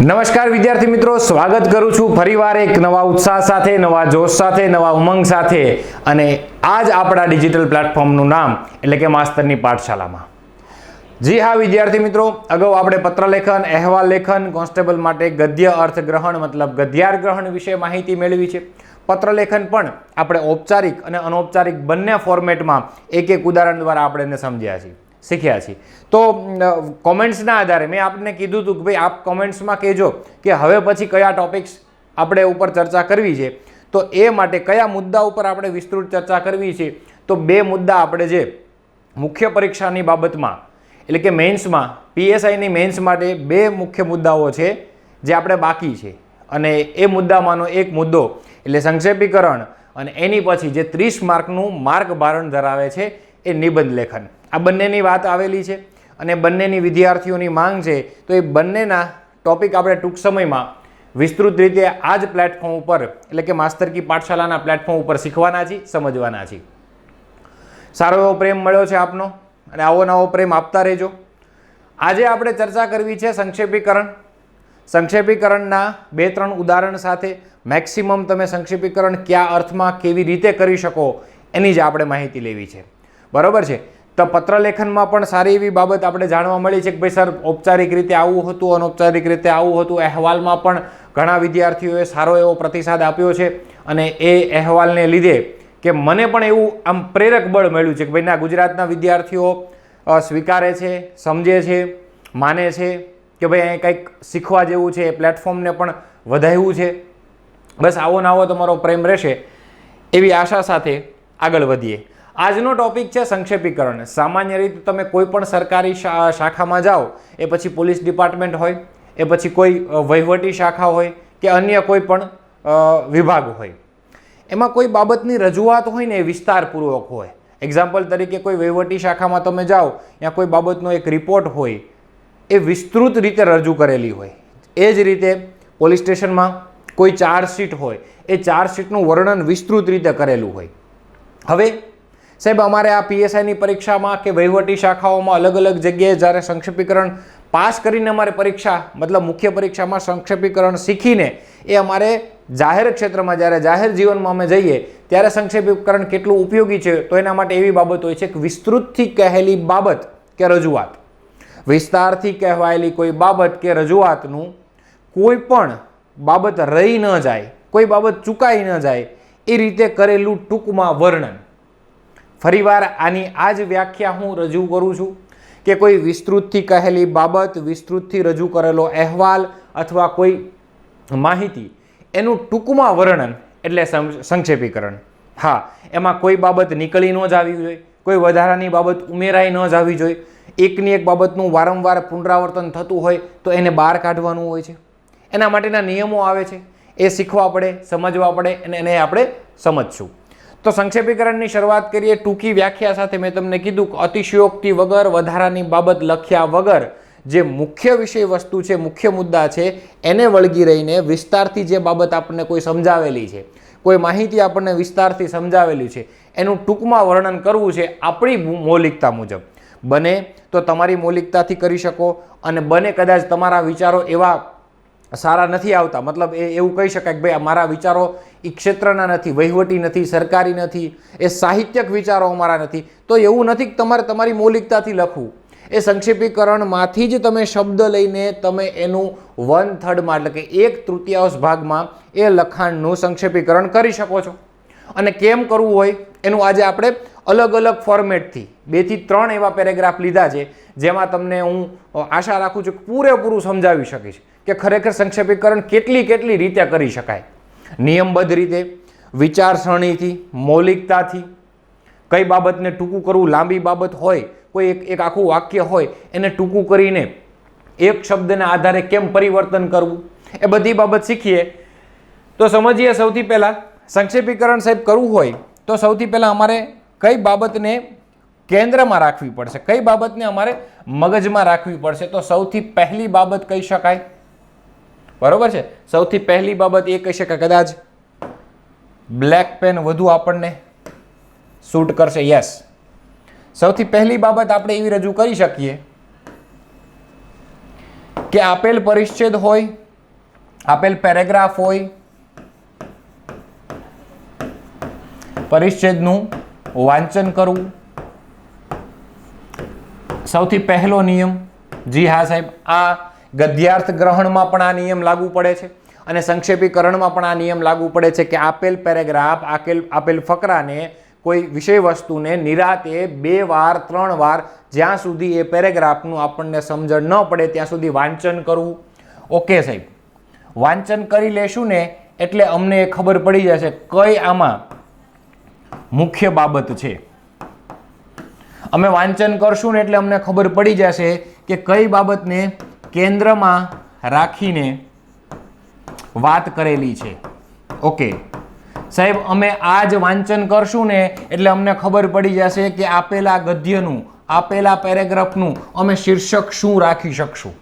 નમસ્કાર વિદ્યાર્થી મિત્રો, સ્વાગત કરું છું ફરીવાર એક નવા ઉત્સાહ સાથે, નવા જોશ સાથે, નવા ઉમંગ સાથે અને આજ આપણા ડિજિટલ પ્લેટફોર્મનું નામ એટલે કે માસ્તરની પાઠશાલામાં. જી હા વિદ્યાર્થી મિત્રો, અગાઉ આપણે પત્રલેખન, અહેવાલ લેખન, કોન્સ્ટેબલ માટે ગદ્ય અર્થગ્રહણ મતલબ ગદ્યાર્થગ્રહણ વિશે માહિતી મેળવી છે. પત્રલેખન પણ આપણે ઔપચારિક અને અનૌપચારિક બંને ફોર્મેટમાં એક એક ઉદાહરણ દ્વારા આપણે એને સમજ્યા છીએ, શીખ્યા છીએ. તો કોમેન્ટ્સના આધારે મેં આપને કીધું હતું કે ભાઈ આપ કોમેન્ટ્સમાં કહેજો કે હવે પછી કયા ટોપિક્સ આપણે ઉપર ચર્ચા કરવી છે. તો એ માટે કયા મુદ્દા ઉપર આપણે વિસ્તૃત ચર્ચા કરવી છે, તો બે મુદ્દા આપણે જે મુખ્ય પરીક્ષાની બાબતમાં એટલે કે મેન્સમાં, પીએસઆઈની મેન્સ માટે બે મુખ્ય મુદ્દાઓ છે જે આપણે બાકી છે. અને એ મુદ્દામાંનો એક મુદ્દો એટલે સંક્ષેપીકરણ અને એની પછી જે 30 માર્કનું માર્ક ભારણ ધરાવે છે એ નિબંધ લેખન. આ બંનેની વાત આવેલી છે અને બંનેની વિદ્યાર્થીઓની માંગ છે. તો એ બંનેના ટોપિક આપણે ટૂંક સમયમાં વિસ્તૃત રીતે આ જ પ્લેટફોર્મ ઉપર એટલે કે માસ્તર કી પાઠશાલાના પ્લેટફોર્મ ઉપર શીખવાના છીએ, સમજવાના છીએ. સારો એવો પ્રેમ મળ્યો છે આપનો અને આવો નવો પ્રેમ આપતા રહેજો. આજે આપણે ચર્ચા કરવી છે સંક્ષેપીકરણ. સંક્ષેપીકરણના 2-3 ઉદાહરણ સાથે મેક્સિમમ તમે સંક્ષેપીકરણ કયા અર્થમાં કેવી રીતે કરી શકો એની જ આપણે માહિતી લેવી છે. બરાબર છે. તો પત્રલેખનમાં પણ સારી એવી બાબત આપણે જાણવા મળી છે કે ભાઈ સર ઔપચારિક રીતે આવું હતું, અનૌપચારિક રીતે આવું હતું. અહેવાલમાં પણ ઘણા વિદ્યાર્થીઓએ સારો એવો પ્રતિસાદ આપ્યો છે અને એ અહેવાલને લીધે કે મને પણ એવું આમ પ્રેરક બળ મળ્યું છે કે ભાઈ ના, ગુજરાતના વિદ્યાર્થીઓ સ્વીકારે છે, સમજે છે, માને છે કે ભાઈ અહીં કંઈક શીખવા જેવું છે, એ પ્લેટફોર્મને પણ વધાવ્યું છે. બસ આવો ને આવો તમારો પ્રેમ રહેશે એવી આશા સાથે આગળ વધીએ. આજનો ટોપિક છે સંક્ષેપીકરણ. સામાન્ય રીતે તમે કોઈ પણ સરકારી શાખામાં જાઓ, એ પછી પોલીસ ડિપાર્ટમેન્ટ હોય, એ પછી કોઈ વહીવટી શાખા હોય કે અન્ય કોઈ પણ વિભાગ હોય, એમાં કોઈ બાબતની રજૂઆત હોય ને એ વિસ્તારપૂર્વક હોય. એક્ઝામ્પલ તરીકે કોઈ વહીવટી શાખામાં તમે જાઓ, ત્યાં કોઈ બાબતનો એક રિપોર્ટ હોય, એ વિસ્તૃત રીતે રજૂ કરેલી હોય. એ જ રીતે પોલીસ સ્ટેશનમાં કોઈ ચાર્જશીટ હોય, એ ચાર્જશીટનું વર્ણન વિસ્તૃત રીતે કરેલું હોય. હવે સાહેબ અમારે આ પીએસઆઈની પરીક્ષામાં કે વહીવટી શાખાઓમાં અલગ અલગ જગ્યાએ જ્યારે સંક્ષેપીકરણ પાસ કરીને અમારે પરીક્ષા મતલબ મુખ્ય પરીક્ષામાં સંક્ષેપીકરણ શીખીને એ અમારે જાહેર ક્ષેત્રમાં જ્યારે જાહેર જીવનમાં અમે જઈએ ત્યારે સંક્ષેપીકરણ કેટલું ઉપયોગી છે, તો એના માટે એવી બાબત હોય છે કે વિસ્તૃતથી કહેલી બાબત કે રજૂઆત, વિસ્તારથી કહેવાયેલી કોઈ બાબત કે રજૂઆતનું કોઈ પણ બાબત રહી ન જાય, કોઈ બાબત ચૂકાઈ ન જાય એ રીતે કરેલું ટૂંકમાં વર્ણન. ફરીવાર આની આ જ વ્યાખ્યા હું રજૂ કરું છું કે કોઈ વિસ્તૃતથી કહેલી બાબત, વિસ્તૃતથી રજૂ કરેલો અહેવાલ અથવા કોઈ માહિતી એનું ટૂંકમાં વર્ણન એટલે સંક્ષેપીકરણ. હા, એમાં કોઈ બાબત નીકળી ન જવી જોઈએ, કોઈ વધારાની બાબત ઉમેરાઈ ન જવી જોઈએ. એકની એક બાબતનું વારંવાર પુનરાવર્તન થતું હોય તો એને બહાર કાઢવાનું હોય છે. એના માટેના નિયમો આવે છે, એ શીખવા પડે, સમજવા પડે અને એને આપણે સમજશું. તો સંક્ષેપીકરણની શરૂઆત કરીએ. ટૂંકી વ્યાખ્યા સાથે મેં તમને કીધું કે અતિશયોક્તિ વગર, વધારાની બાબત લખ્યા વગર જે મુખ્ય વિષય વસ્તુ છે, મુખ્ય મુદ્દા છે, એને વળગી રહીને વિસ્તારથી જે બાબત આપણને કોઈ સમજાવેલી છે, કોઈ માહિતી આપણને વિસ્તારથી સમજાવેલી છે, એનું ટૂંકમાં વર્ણન કરવું છે આપણી મૌલિકતા મુજબ. બને તો તમારી મૌલિકતાથી કરી શકો અને બને કદાચ તમારા વિચારો એવા સારા નથી આવતા, મતલબ એવું કહી શકાય કે ભાઈ મારા વિચારો એ ક્ષેત્રના નથી, વહીવટી નથી, સરકારી નથી, એ સાહિત્યક વિચારો અમારા નથી, તો એવું નથી કે તમારે તમારી મૌલિકતાથી લખવું. એ સંક્ષેપીકરણમાંથી જ તમે શબ્દ લઈને તમે એનું 1/3 એટલે કે 1/3 ભાગમાં એ લખાણનું સંક્ષેપીકરણ કરી શકો છો. અને કેમ કરવું હોય એનું આજે આપણે અલગ અલગ ફોર્મેટથી 2 થી 3 એવા પેરેગ્રાફ લીધા છે જેમાં તમને હું આશા રાખું છું કે પૂરેપૂરું સમજાવી શકીશ કે ખરેખર સંક્ષેપીકરણ કેટલી રીતે કરી શકાય. નિયમબદ્ધ રીતે, વિચારસરણીથી, મૌલિકતાથી, કઈ બાબતને ટૂંકું કરવું, લાંબી બાબત હોય, કોઈ એક આખું વાક્ય હોય એને ટૂંકું કરીને એક શબ્દના આધારે કેમ પરિવર્તન કરવું, એ બધી બાબત શીખીએ. તો સમજીએ સૌથી પહેલાં સંક્ષેપીકરણ સાહેબ કરવું હોય તો સૌથી પહેલાં અમારે કઈ બાબતને કેન્દ્રમાં રાખવી પડશે, કઈ બાબતને અમારે મગજમાં રાખવી પડશે. તો સૌથી પહેલી બાબત કહી શકાય, બરોબર છે, સૌથી પહેલી બાબત એ કહી શકાય કદાચ બ્લેક પેન વધુ આપણને સૂટ કરશે. યસ, સૌથી પહેલી બાબત આપણે એવી રજૂ કરી શકીએ કે આપેલ પરિચ્છેદ હોય આપેલ પેરેગ્રાફ હોય, પરિચ્છેદનું વાંચન કરવું. સૌથી પહેલો નિયમ, જી હા સાહેબ, આ ગદ્યાર્થ ગ્રહણમાં પણ આ નિયમ લાગુ પડે છે અને સંક્ષેપીકરણમાં પણ આ નિયમ લાગુ પડે છે કે આપેલ પેરેગ્રાફ, આપેલ ફકરાને, કોઈ વિષય વસ્તુને નિરાતે 2 વાર 3 વાર, જ્યાં સુધી એ પેરેગ્રાફનું આપણને સમજણ ન પડે ત્યાં સુધી વાંચન કરવું. ઓકે સાહેબ, વાંચન કરી લેશું ને એટલે અમને ખબર પડી જશે કઈ આમાં મુખ્ય બાબત છે. અમે વાંચન કરશું ને એટલે અમને ખબર પડી જશે કે કઈ બાબતને કેન્દ્રમાં રાખીને વાત કરેલી છે. ઓકે સાહેબ, અમે આ જ વાંચન કરશું ને એટલે અમને ખબર પડી જશે કે આપેલા ગદ્યનું, આપેલા પેરેગ્રાફનું અમે શીર્ષક શું રાખી શકશું.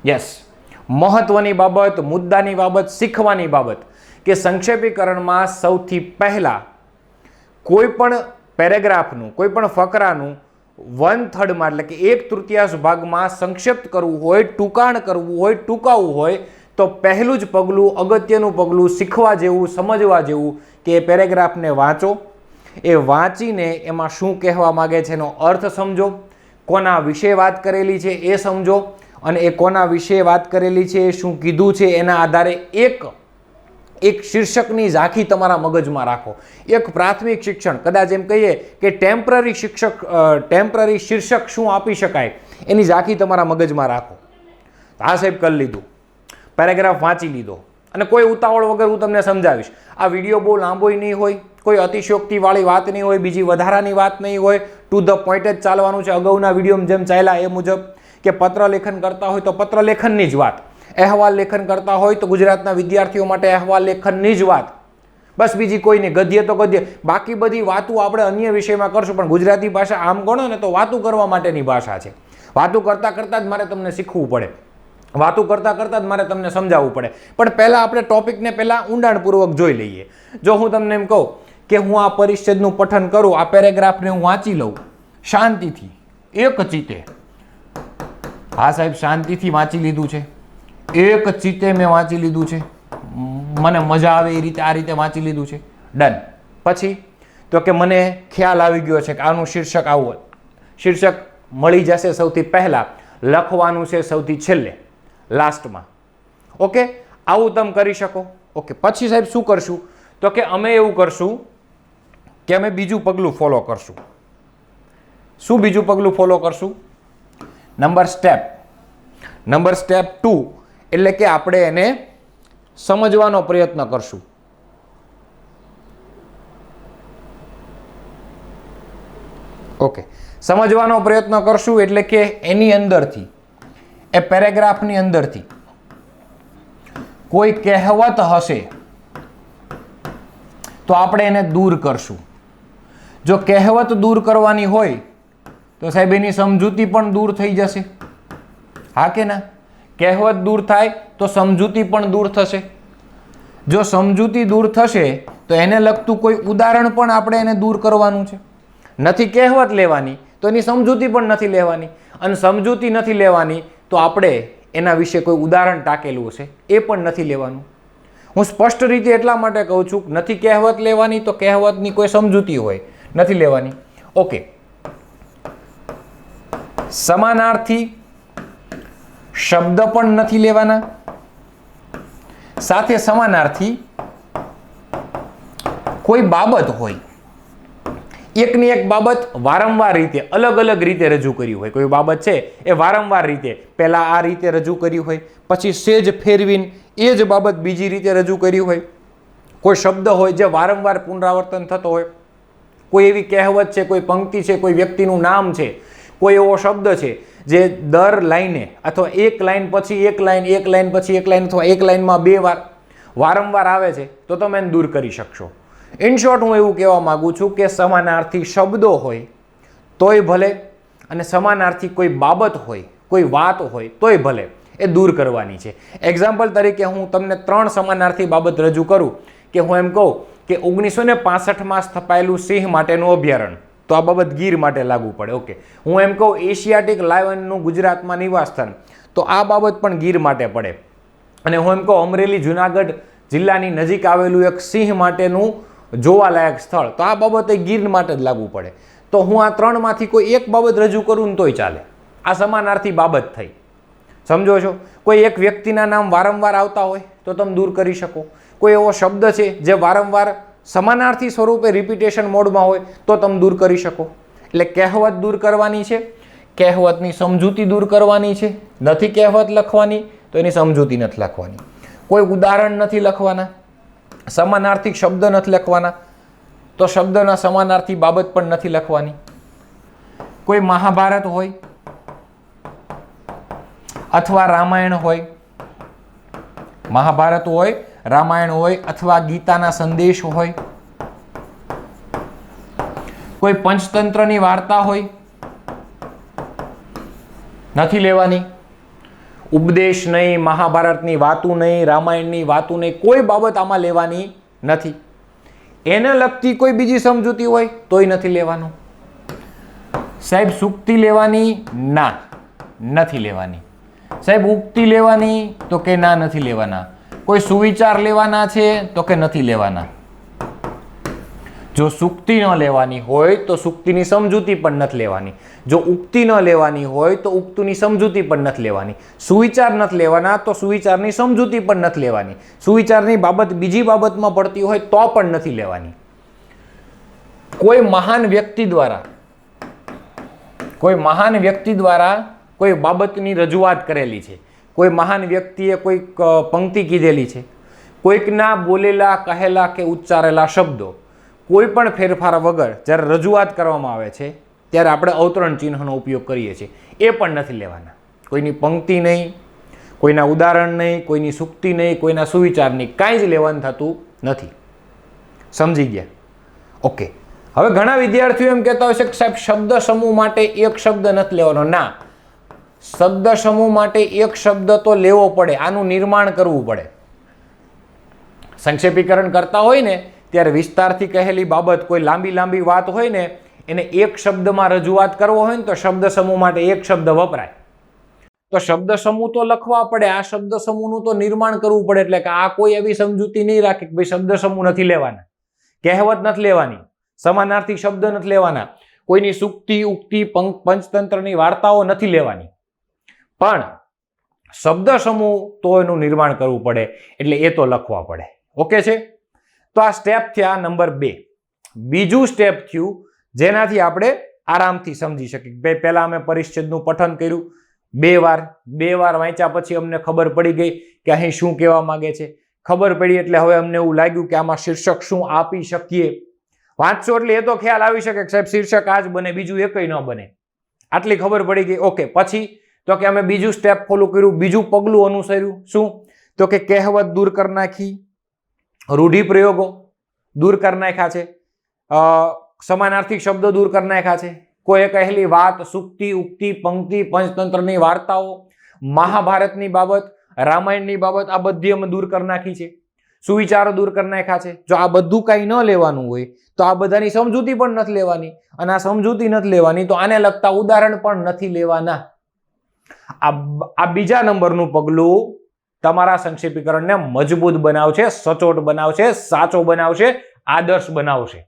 યસ, મહત્વની બાબત, મુદ્દાની બાબત, શીખવાની બાબત કે સંક્ષેપીકરણમાં સૌથી પહેલા કોઈ પણ પેરેગ્રાફનું, કોઈ પણ ફકરાનું 1/3 એટલે કે 1/3 ભાગમાં સંક્ષેપ્ત કરવું હોય, ટૂંકાણ કરવું હોય, ટૂંકાવવું હોય તો પહેલું જ પગલું, અગત્યનું પગલું, શીખવા જેવું, સમજવા જેવું કે એ પેરેગ્રાફને વાંચો. એ વાંચીને એમાં શું કહેવા માગે છે એનો અર્થ સમજો, કોના વિશે વાત કરેલી છે એ સમજો અને એ કોના વિશે વાત કરેલી છે, શું કીધું છે એના આધારે એક શીર્ષકની ઝાંખી તમારા મગજમાં રાખો. એક પ્રાથમિક શિક્ષણ, કદાચ એમ કહીએ કે ટેમ્પરરી શીર્ષક શું આપી શકાય એની ઝાંખી તમારા મગજમાં રાખો. હા સાહેબ, કરી લીધું, પેરેગ્રાફ વાંચી લીધો અને કોઈ ઉતાવળ વગર હું તમને સમજાવીશ. આ વિડીયો બહુ લાંબો નહીં હોય, કોઈ અતિશયોક્તિવાળી વાત નહીં હોય, બીજી વધારાની વાત નહીં હોય, ટુ ધ પોઈન્ટ જ ચાલવાનું છે. અગાઉના વિડીયોમાં જેમ ચાલ્યા એ મુજબ કે પત્ર લેખન કરતા હોય તો પત્ર લેખનની જ વાત, અહેવાલ લેખન કરતા હોય તો ગુજરાતના વિદ્યાર્થીઓ માટે અહેવાલ લેખનની જ વાત, બસ બીજી કોઈ નહીં. ગદ્ય તો ગદ્ય, બાકી બધી વાતો આપણે અન્ય વિષયમાં કરશું, પણ ગુજરાતી ભાષા આમ ગણો ને તો વાતો કરવા માટેની ભાષા છે. વાતો કરતાં કરતાં જ મારે તમને શીખવું પડે, વાતો કરતાં કરતાં જ મારે તમને સમજાવવું પડે. પણ પહેલાં આપણે ટોપિકને પહેલાં ઊંડાણપૂર્વક જોઈ લઈએ. જો હું તમને એમ કહું કે હું આ પરિચ્છેદનું પઠન કરું, આ પેરેગ્રાફને હું વાંચી લઉં શાંતિથી, એક ચિત્તે, હા સાહેબ શાંતિથી વાંચી લીધું છે, એક ચિત્તે મેં વાંચી લીધું છે, મને મજા આવે એ રીતે આ રીતે વાંચી લીધું છે, ડન. પછી તો કે મને ખ્યાલ આવી ગયો છે કે આનું શીર્ષક આવું, શીર્ષક મળી જશે સૌથી પહેલાં, લખવાનું છે સૌથી છેલ્લે, લાસ્ટમાં. ઓકે, આવું તમે કરી શકો. ઓકે, પછી સાહેબ શું કરશું તો કે અમે એવું કરશું કે અમે બીજું પગલું ફોલો કરશું. શું બીજું પગલું ફોલો કરશું? નંબર સ્ટેપ 2 એટલે કે આપણે એને સમજવાનો પ્રયત્ન કરશું. ઓકે, સમજવાનો પ્રયત્ન કરશું એટલે કે એની અંદરથી, એ પેરેગ્રાફની અંદરથી કોઈ કહેવત હશે તો આપણે એને દૂર કરશું. જો કહેવત દૂર કરવાની હોય તો સાહેબ એની સમજૂતી પણ દૂર થઈ જશે, હા કે ના? કહેવત દૂર થાય તો સમજૂતી પણ દૂર થશે. જો સમજૂતી દૂર થશે તો એને લગતું કોઈ ઉદાહરણ પણ આપણે એને દૂર કરવાનું છે. નથી કહેવત લેવાની તો એની સમજૂતી પણ નથી લેવાની, અને સમજૂતી નથી લેવાની તો આપણે એના વિશે કોઈ ઉદાહરણ ટાંકેલું હશે એ પણ નથી લેવાનું. હું સ્પષ્ટ રીતે એટલા માટે કહું છું, નથી કહેવત લેવાની તો કહેવતની કોઈ સમજૂતી હોય નથી લેવાની. ઓકે, સમાનાર્થી શબ્દ પણ નથી લેવાના, સાથે સમાનાર્થી કોઈ બાબત હોય, એકની એક બાબત વારંવાર રીતે, અલગ અલગ રીતે રજૂ કરી હોય. કોઈ બાબત છે એ વારંવાર રીતે, પહેલાં આ રીતે રજૂ કરી હોય, પછી સેજ ફેરવીને એ જ બાબત બીજી રીતે રજૂ કરી હોય. કોઈ શબ્દ હોય જે વારંવાર પુનરાવર્તન થતો હોય, કોઈ એવી કહેવત છે, કોઈ પંક્તિ છે, કોઈ વ્યક્તિનું નામ છે, કોઈ એવો શબ્દ છે જે દર લાઈને અથવા એક લાઈન પછી એક લાઈન, એક લાઈન પછી એક લાઈન અથવા એક લાઈનમાં 2 વાર વારંવાર આવે છે તો તમે એને દૂર કરી શકશો. ઇન શોર્ટ હું એવું કહેવા માગું છું કે સમાનાર્થી શબ્દો હોય તોય ભલે, અને સમાનાર્થી કોઈ બાબત હોય, કોઈ વાત હોય તોય ભલે, એ દૂર કરવાની છે. એક્ઝામ્પલ તરીકે હું તમને 3 સમાનાર્થી બાબત રજૂ કરું કે હું એમ કહું કે 1965માં સ્થપાયેલું સિંહ માટેનું અભયારણ્ય, તો આ બાબત ગીર માટે લાગુ પડે. ઓકે, હું એમ કહું એશિયાટિક લાયનનું ગુજરાતમાં નિવાસસ્થાન, તો આ બાબત પણ ગીર માટે પડે. અને હું એમ કહું અમરેલી જુનાગઢ જિલ્લાની નજીક આવેલું એક સિંહ માટેનું જોવાલાયક સ્થળ, તો આ બાબતે ગીર માટે જ લાગુ પડે. તો હું આ ત્રણમાંથી કોઈ એક બાબત રજૂ કરું ને તોય ચાલે. આ સમાનાર્થી બાબત થઈ, સમજો છો? કોઈ એક વ્યક્તિના નામ વારંવાર આવતા હોય તો તમે દૂર કરી શકો. કોઈ એવો શબ્દ છે જે વારંવાર સમાનાર્થી સ્વરૂપે રિપીટેશન મોડમાં હોય તો તમે દૂર કરી શકો. એટલે કહેવત દૂર કરવાની છે, કહેવતની સમજૂતી દૂર કરવાની છે. નથી કહેવત લખવાની તો એની સમજૂતી નથી લખવાની. કોઈ ઉદાહરણ નથી લખવાના, સમાનાર્થી શબ્દ નથી લખવાના તો શબ્દના સમાનાર્થી બાબત પણ નથી લખવાની. કોઈ મહાભારત હોય અથવા રામાયણ હોય, મહાભારત હોય, રામાયણ હોય અથવા ગીતાના સંદેશ હોય, કોઈ પંચતંત્રની વાર્તા હોય, નથી લેવાની. ઉપદેશ નહીં, મહાભારતની વાતું નહીં, રામાયણની વાતું નહીં, કોઈ બાબત આમાં લેવાની નથી. એને લગતી કોઈ બીજી સમજૂતી હોય તોય નથી લેવાનું. સાહેબ સૂક્તિ લેવાની? ના, નથી લેવાની. સાહેબ ઉક્તિ લેવાની? તો કે ના, નથી લેવાના. કોઈ સુવિચાર લેવાના છે? તો કે નથી લેવાના. જો સૂક્તિ ન લેવાની હોય તો સૂક્તિની સમજૂતી પણ નથી લેવાની. જો ઉક્તિ ન લેવાની હોય તો ઉક્તિની સમજૂતી પણ નથી લેવાની. સુવિચાર નથી લેવાના તો સુવિચારની સમજૂતી પણ નથી લેવાની. સુવિચારની બાબત બીજી બાબતમાં પડતી હોય તો પણ નથી લેવાની. કોઈ મહાન વ્યક્તિ દ્વારા કોઈ બાબતની રજૂઆત કરેલી છે, કોઈ મહાન વ્યક્તિએ કોઈ પંક્તિ કીધેલી છે, કોઈકના બોલેલા, કહેલા કે ઉચ્ચારેલા શબ્દો કોઈ પણ ફેરફાર વગર જ્યારે રજૂઆત કરવામાં આવે છે ત્યારે આપણે અવતરણ ચિહ્નનો ઉપયોગ કરીએ છીએ, એ પણ નથી લેવાના. કોઈની પંક્તિ નહીં, કોઈના ઉદાહરણ નહીં, કોઈની સૂક્તિ નહીં, કોઈના સુવિચાર નહીં, કાંઈ જ લેવાનું થતું નથી. સમજી ગયા? ઓકે. હવે ઘણા વિદ્યાર્થીઓ એમ કહેતા હોય છે કે સાહેબ શબ્દ સમૂહ માટે એક શબ્દ નથી લેવાનો. ના, શબ્દ સમૂહ માટે એક શબ્દ તો લેવો પડે, આનું નિર્માણ કરવું પડે. સંક્ષેપીકરણ કરતા હોય ને ત્યારે વિસ્તારથી કહેલી બાબત, કોઈ લાંબી વાત હોય ને એને એક શબ્દમાં રજૂઆત કરવો હોય ને તો શબ્દ સમૂહ માટે એક શબ્દ વપરાય. તો શબ્દ સમૂહ તો લખવા પડે, આ શબ્દ સમૂહનું તો નિર્માણ કરવું પડે. એટલે કે આ કોઈ એવી સમજૂતી નહીં રાખે કે ભાઈ શબ્દ સમૂહ નથી લેવાના, કહેવત નથી લેવાની, સમાનાર્થી શબ્દ નથી લેવાના, કોઈની સૂક્તિ, ઉક્તિ, પંચતંત્રની વાર્તાઓ નથી લેવાની. પણ શબ્દ સમૂહ તો એનું નિર્માણ કરવું પડે, એટલે એ તો લખવા પડે. ઓકે છે? તો આ સ્ટેપ થયા નંબર 2. બીજું સ્ટેપ થયું જેનાથી આપણે આરામથી સમજી શકીએ. પહેલા અમે પરિચ્છેદનું પઠન કર્યું, બે વાર વાંચ્યા પછી અમને ખબર પડી ગઈ કે અહીં શું કહેવા માંગે છે. ખબર પડી એટલે હવે અમને એવું લાગ્યું કે આમાં શીર્ષક શું આપી શકીએ. વાંચશો એટલે એ તો ખ્યાલ આવી શકે કે સાહેબ શીર્ષક આ જ બને, બીજું એકય ન બને. આટલી ખબર પડી ગઈ. ઓકે. પછી તો કે અમે બીજું સ્ટેપ ફોલો કર્યું, બીજું પગલું અનુસર્યું. શું? તો કે કહેવત દૂર કરી નાખી, રૂઢિપ્રયોગો દૂર કરી નાખ્યા છે, સમાનાર્થી શબ્દો દૂર કરી નાખ્યા છે, કોઈ કહેલી વાત, સૂક્તિ, ઉક્તિ, પંક્તિ, પંચતંત્રની વાર્તાઓ, મહાભારતની બાબત, રામાયણની બાબત, આ બધી અમે દૂર કરી નાખી છે. સુવિચારો દૂર કરી નાખ્યા છે. જો આ બધું કાંઈ ન લેવાનું હોય તો આ બધાની સમજૂતી પણ નથી લેવાની, અને આ સમજૂતી નથી લેવાની તો આને લગતા ઉદાહરણ પણ નથી લેવાના. આ બીજા નંબરનું પગલું તમારા સંક્ષેપીકરણને મજબૂત બનાવશે, સચોટ બનાવશે, સાચો બનાવશે, આદર્શ બનાવશે.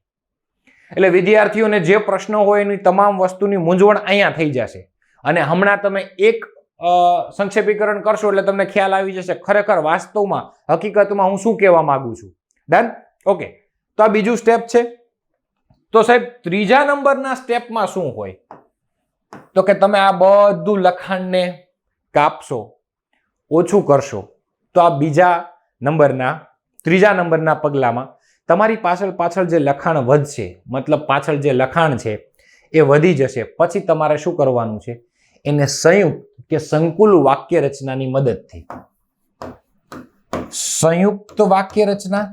એટલે વિદ્યાર્થીઓને જે પ્રશ્નો હોય એની તમામ વસ્તુની મૂંઝવણ અહીંયા થઈ જશે. અને હમણાં તમે એક સંક્ષેપીકરણ કરશો એટલે તમને ખ્યાલ આવી જશે ખરેખર વાસ્તવમાં હકીકતમાં હું શું કહેવા માંગુ છું. ડન? ઓકે. તો આ બીજું સ્ટેપ છે. તો સાહેબ ત્રીજા નંબરના સ્ટેપમાં શું હોય? તો કે તમે આ બધું લખાણને કાપશો, ઓછું કરશો. તો આ ત્રીજા નંબરના પગલામાં તમારી પાછળ જે લખાણ વધશે, મતલબ પાછળ જે લખાણ છે એ વધી જશે. પછી તમારે શું કરવાનું છે? એને સંયુક્ત કે સંકુલ વાક્ય રચનાની મદદથી, સંયુક્ત વાક્ય રચના,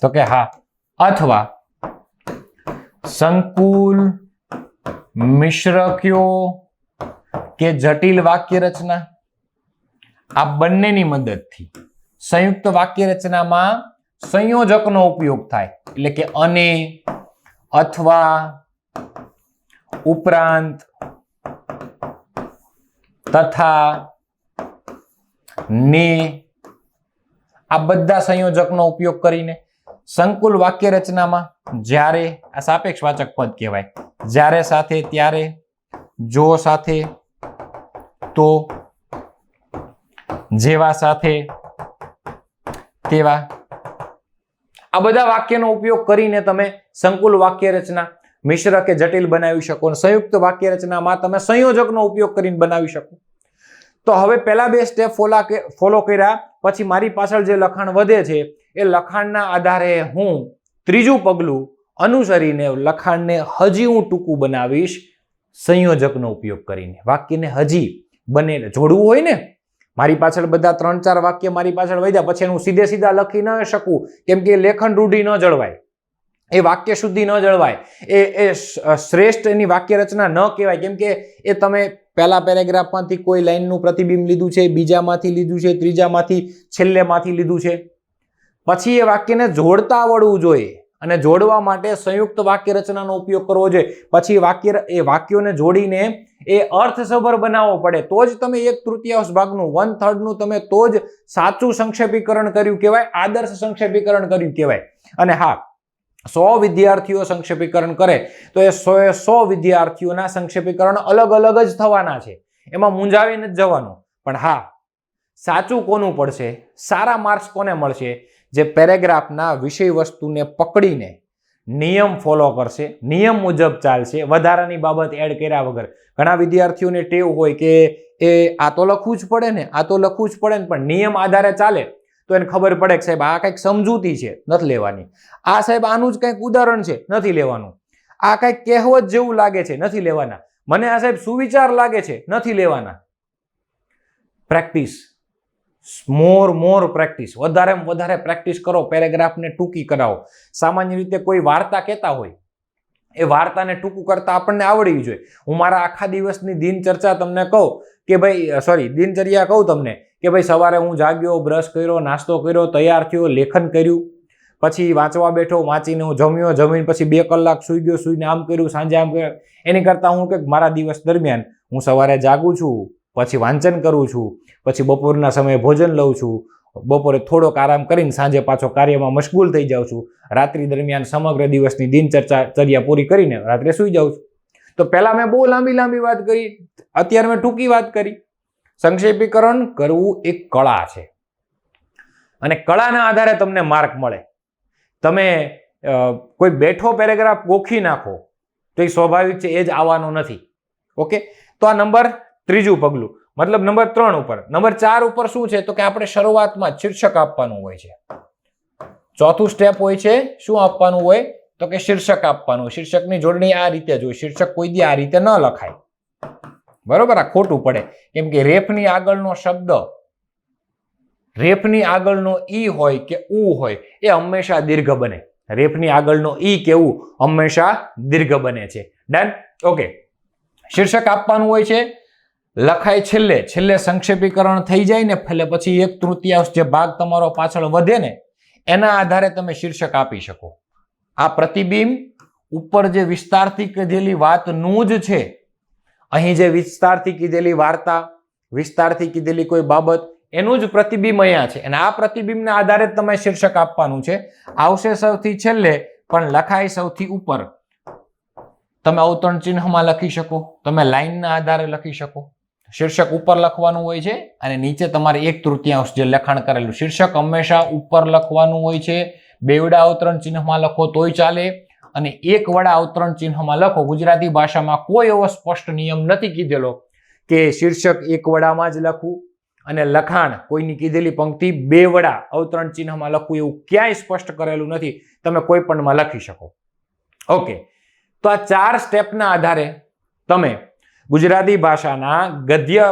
તો કે હા, અથવા સંકુલ, મિશ્રક્યો કે જટિલ વાક્ય રચના, આ બંનેની મદદથી સંયુક્ત વાક્ય રચનામાં સંયોજકનો ઉપયોગ થાય. એટલે કે અને, અથવા, ઉપરાંત, તથા, ને, આ બધા સંયોજકનો ઉપયોગ કરીને સંકુલ વાક્ય રચનામાં જ્યારે, આ સાપેક્ષ વાચક પદ કહેવાય, જ્યારે સાથે ત્યારે, જો સાથે તો, જેવા સાથે તેવા, આ બધા વાક્યનો ઉપયોગ કરીને તમે સંકુલ વાક્ય રચના મિશ્ર કે જટિલ બનાવી શકો. સંયુક્ત વાક્ય રચનામાં તમે સંયોજકનો ઉપયોગ કરીને બનાવી શકો. તો હવે પહેલા બે સ્ટેપ ફોલો કર્યા પછી મારી પાછળ જે લખાણ વધે છે એ લખાણના આધારે હું ત્રીજું પગલું અનુસરીને લખાણને હજી હું ટૂંકું બનાવીશ સંયોજકનો ઉપયોગ કરીને. વાક્યને હજી બને જોડવું હોય ને, મારી પાછળ બધા 3-4 વાક્ય મારી પાછળ વધ્યા પછી હું સીધે સીધા લખી ન શકું, કેમ કે લેખન રૂઢિ ન જળવાય, એ વાક્ય શુદ્ધિ ન જળવાય, એ શ્રેષ્ઠ એની વાક્ય રચના ન કહેવાય, કેમ કે એ તમે પહેલા પેરેગ્રાફમાંથી કોઈ લાઈનનું પ્રતિબિંબ લીધું છે, બીજામાંથી લીધું છે, ત્રીજામાંથી, છેલ્લેમાંથી લીધું છે, પછી એ વાક્યને જોડતા આવડવું જોઈએ અને જોડવા માટે સંયુક્ત વાક્ય રચનાનો ઉપયોગ કરવો જોઈએ. પછી એ વાક્યોને જોડીને એ અર્થસભર બનાવવો પડે, તો જ તમે 1/3 ભાગનું 1/3 તમે તો જ સાચું સંક્ષેપીકરણ કર્યું કહેવાય, આદર્શ સંક્ષેપીકરણ કર્યું કહેવાય. અને હા, 100 વિદ્યાર્થીઓ સંક્ષેપીકરણ કરે તો એ 100 વિદ્યાર્થીઓના સંક્ષેપીકરણ અલગ અલગ જ થવાના છે, એમાં મૂંઝાવી નથી જવાનું. પણ હા, સાચું કોનું પડશે, સારા માર્ક્સ કોને મળશે? જે પેરેગ્રાફના વિષય વસ્તુને પકડીને નિયમ ફોલો કરશે, નિયમ મુજબ ચાલશે, વધારાની બાબત એડ કર્યા વગર. ઘણા વિદ્યાર્થીઓને ટેવ હોય કે એ આ તો લખવું જ પડે ને, આ તો લખવું જ પડે ને, પણ નિયમ આધારે ચાલે તો એને ખબર પડે કે સાહેબ આ કંઈક સમજૂતી છે, નથી લેવાની. આ સાહેબ આનું જ કંઈક ઉદાહરણ છે, નથી લેવાનું. આ કંઈક કહેવત જેવું લાગે છે, નથી લેવાના. મને આ સાહેબ સુવિચાર લાગે છે, નથી લેવાના. પ્રેક્ટિસ, મોર પ્રેક્ટિસ, વધારે પ્રેક્ટિસ કરો, પેરેગ્રાફને ટૂંકી કરાવો. સામાન્ય રીતે કોઈ વાર્તા કહેતા હોય, એ વાર્તાને ટૂંકું કરતા આપણને આવડવી જોઈએ. હું મારા આખા દિવસની દિનચર્ચા તમને કહું કે ભાઈ દિનચર્યા કહું તમને કે ભાઈ સવારે હું જાગ્યો, બ્રશ કર્યો, નાસ્તો કર્યો, તૈયાર થયો, લેખન કર્યું, પછી વાંચવા બેઠો, વાંચીને હું જમ્યો, જમીને પછી 2 કલાક સૂઈ ગયો, સૂઈને આમ કર્યું, સાંજે આમ કર્યું. એની કરતાં હું કે મારા દિવસ દરમિયાન હું સવારે જાગું છું, પછી વાંચન કરું છું, પછી બપોરના સમયે ભોજન લઉં છું, બપોરે થોડોક આરામ કરીને સાંજે પાછો કાર્યમાં મશગુલ થઈ જાઉં છું, રાત્રિ દરમિયાન સમગ્ર દિવસની દિનચર્યા પૂરી કરીને રાત્રે સૂઈ જાઉં છું. તો પહેલા મેં બહુ લાંબી વાત કરી, અત્યારે મેં ટૂંકી વાત કરી. સંક્ષેપીકરણ કરવું એક કળા છે અને કળાના આધારે તમને માર્ક મળે. તમે કોઈ બેઠો પેરેગ્રાફ ગોખી નાખો તો એ સ્વાભાવિક છે, એ જ આવવાનો નથી. ઓકે, તો આ ત્રીજું પગલું, મતલબ નંબર 3 ઉપર. નંબર 4 ઉપર શું છે તો કે આપણે શરૂઆતમાં શીર્ષક આપવાનું હોય છે. ચોથું સ્ટેપ હોય છે, શું આપવાનું હોય તો કે શીર્ષક આપવાનું. શીર્ષકની જોડણી આ રીતે જ હોય. શીર્ષક કોઈ દી આ રીતે ન લખાય, બરોબર? આ ખોટું પડે, કેમ કે રેફની આગળનો શબ્દ, રેફની આગળનો ઈ હોય કે ઉ હોય એ હંમેશા દીર્ઘ બને. રેફની આગળનો ઈ કે ઉ હંમેશા દીર્ઘ બને છે. ડન? ઓકે, શીર્ષક આપવાનું હોય છે. લખાય છેલ્લે સંક્ષેપીકરણ થઈ જાય ને, એટલે પછી 1/3 જે ભાગ તમારો પાછળ વધે ને એના આધારે તમે શીર્ષક આપી શકો. આ પ્રતિબિંબ ઉપર જે વિસ્તારથી કીધેલી વાતનું જ છે. અહીં જે વિસ્તારથી કીધેલી વાર્તા, વિસ્તારથી કીધેલી કોઈ બાબત, એનું જ પ્રતિબિંબ અહીંયા છે. અને આ પ્રતિબિંબના આધારે તમે શીર્ષક આપવાનું છે. આવશે સૌથી છેલ્લે પણ લખાય સૌથી ઉપર. તમે અવતરણ ચિહ્નમાં લખી શકો, તમે લાઈનના આધારે લખી શકો. શીર્ષક ઉપર લખવાનું હોય છે અને નીચે તમારે 1/3 જે લખાણ કરેલું. શીર્ષક હંમેશા ઉપર લખવાનું હોય છે. બેવડા અવતરણ ચિહ્નમાં લખો તોય ચાલે અને 1 વડા અવતરણ ચિહ્નમાં લખો. ગુજરાતી ભાષામાં કોઈ એવો સ્પષ્ટ નિયમ નથી કીધેલો કે શીર્ષક 1 વડામાં જ લખવું અને લખાણ કોઈની કીધેલી પંક્તિ 2 વડા અવતરણ ચિહ્નમાં લખવું, એવું ક્યાંય સ્પષ્ટ કરેલું નથી. તમે કોઈ પણમાં લખી શકો. ઓકે, તો આ 4 સ્ટેપના આધારે તમે ગુજરાતી ભાષાના ગદ્ય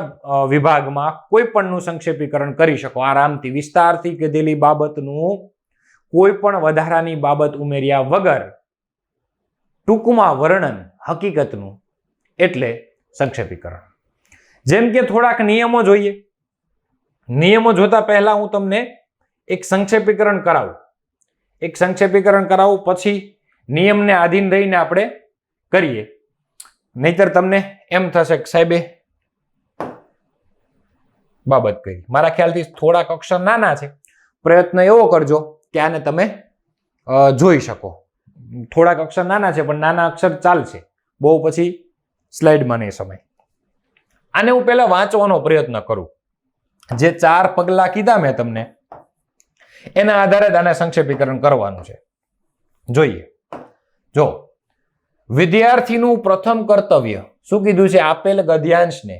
વિભાગમાં કોઈ પણનું સંક્ષેપીકરણ કરી શકો આરામથી. વિસ્તારથી કીધેલી બાબતનું કોઈ પણ વધારાની બાબત ઉમેર્યા વગર ટૂંકમાં વર્ણન હકીકતનું, એટલે સંક્ષેપીકરણ. જેમ કે થોડાક નિયમો જોઈએ. નિયમો જોતા પહેલા હું તમને એક સંક્ષેપીકરણ કરાવું. પછી નિયમને આધીન રહીને આપણે કરીએ. નહીતર તમને એમ થશે કે સાહેબે બાબત કરી. મારા ખ્યાલથી થોડાક અક્ષર નાના છે, પ્રયત્ન એવો કરજો કે આને તમે જોઈ શકો. થોડાક અક્ષર નાના છે પણ નાના અક્ષર ચાલશે, બહુ પછી સ્લાઇડમાં નહીં સમય. આને હું પહેલા વાંચવાનો પ્રયત્ન કરું. જે 4 પગલા કીધા મેં તમને એના આધારે જ આને સંક્ષેપીકરણ કરવાનું છે. જોઈએ. જો વિદ્યાર્થીનું પ્રથમ કર્તવ્ય શું કીધું છે? આપેલ ગદ્યાંશને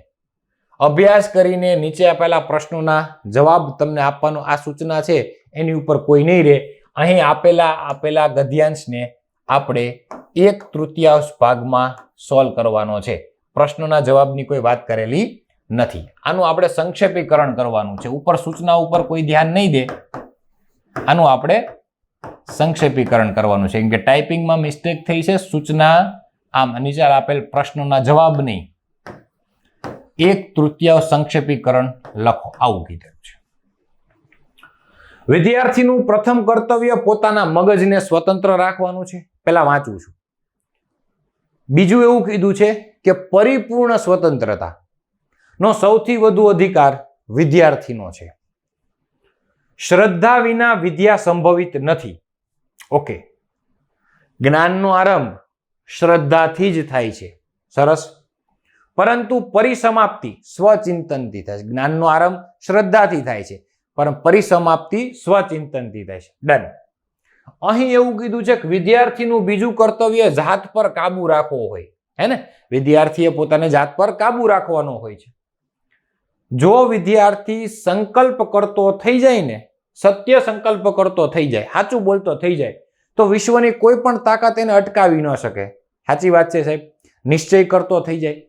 અભ્યાસ કરીને નીચે આપેલા પ્રશ્નોના જવાબ તમને આપવાનો આ સૂચના છે, એની ઉપર કોઈ નહીં રહે. અહીં આપેલા ગદ્યાંશને આપણે 1/3 ભાગમાં સોલ્વ કરવાનો છે. પ્રશ્નોના જવાબની કોઈ વાત કરેલી નથી. આનું આપણે સંક્ષેપીકરણ કરવાનું છે. ઉપર સૂચના ઉપર કોઈ ધ્યાન નહીં દે, આનું આપણે સંક્ષેપીકરણ કરવાનું છે. કેમ કે ટાઈપિંગમાં મિસ્ટેક થઈ છે. સૂચના આમ નીચે આપેલ પ્રશ્નોના જવાબ નહીં, 1/3 સંક્ષેપીકરણ લખો, આવું કીધેલું છે. વિદ્યાર્થીનું પ્રથમ કર્તવ્ય પોતાના મગજને સ્વતંત્ર રાખવાનું છે. પહેલા વાંચું છું. બીજું એવું કીધું છે કે પરિપૂર્ણ સ્વતંત્રતા નો સૌથી વધુ અધિકાર વિદ્યાર્થીનો છે. શ્રદ્ધા વિના વિદ્યા સંભવિત નથી. ઓકે, જ્ઞાનનો આરંભ શ્રદ્ધાથી જ થાય છે. સરસ. પરંતુ પરિસમાપ્તિ સ્વચિંતનથી થાય છે. જ્ઞાનનો આરંભ શ્રદ્ધાથી થાય છે, પણ પરિસમાપ્તિ સ્વચિંતનથી થાય છે. ડન. અહીં એવું કીધું છે કે વિદ્યાર્થીનું બીજું કર્તવ્ય જાત પર કાબુ રાખવો હોય, હે ને? વિદ્યાર્થીએ પોતાને જાત પર કાબુ રાખવાનો હોય છે. જો વિદ્યાર્થી સંકલ્પ કરતો થઈ જાય ને, સત્ય સંકલ્પ કરતો થઈ જાય, સાચું બોલતો થઈ જાય, તો વિશ્વની કોઈ પણ તાકાત એને અટકાવી ન શકે. સાચી વાત છે સાહેબ. નિશ્ચય કરતો થઈ જાય.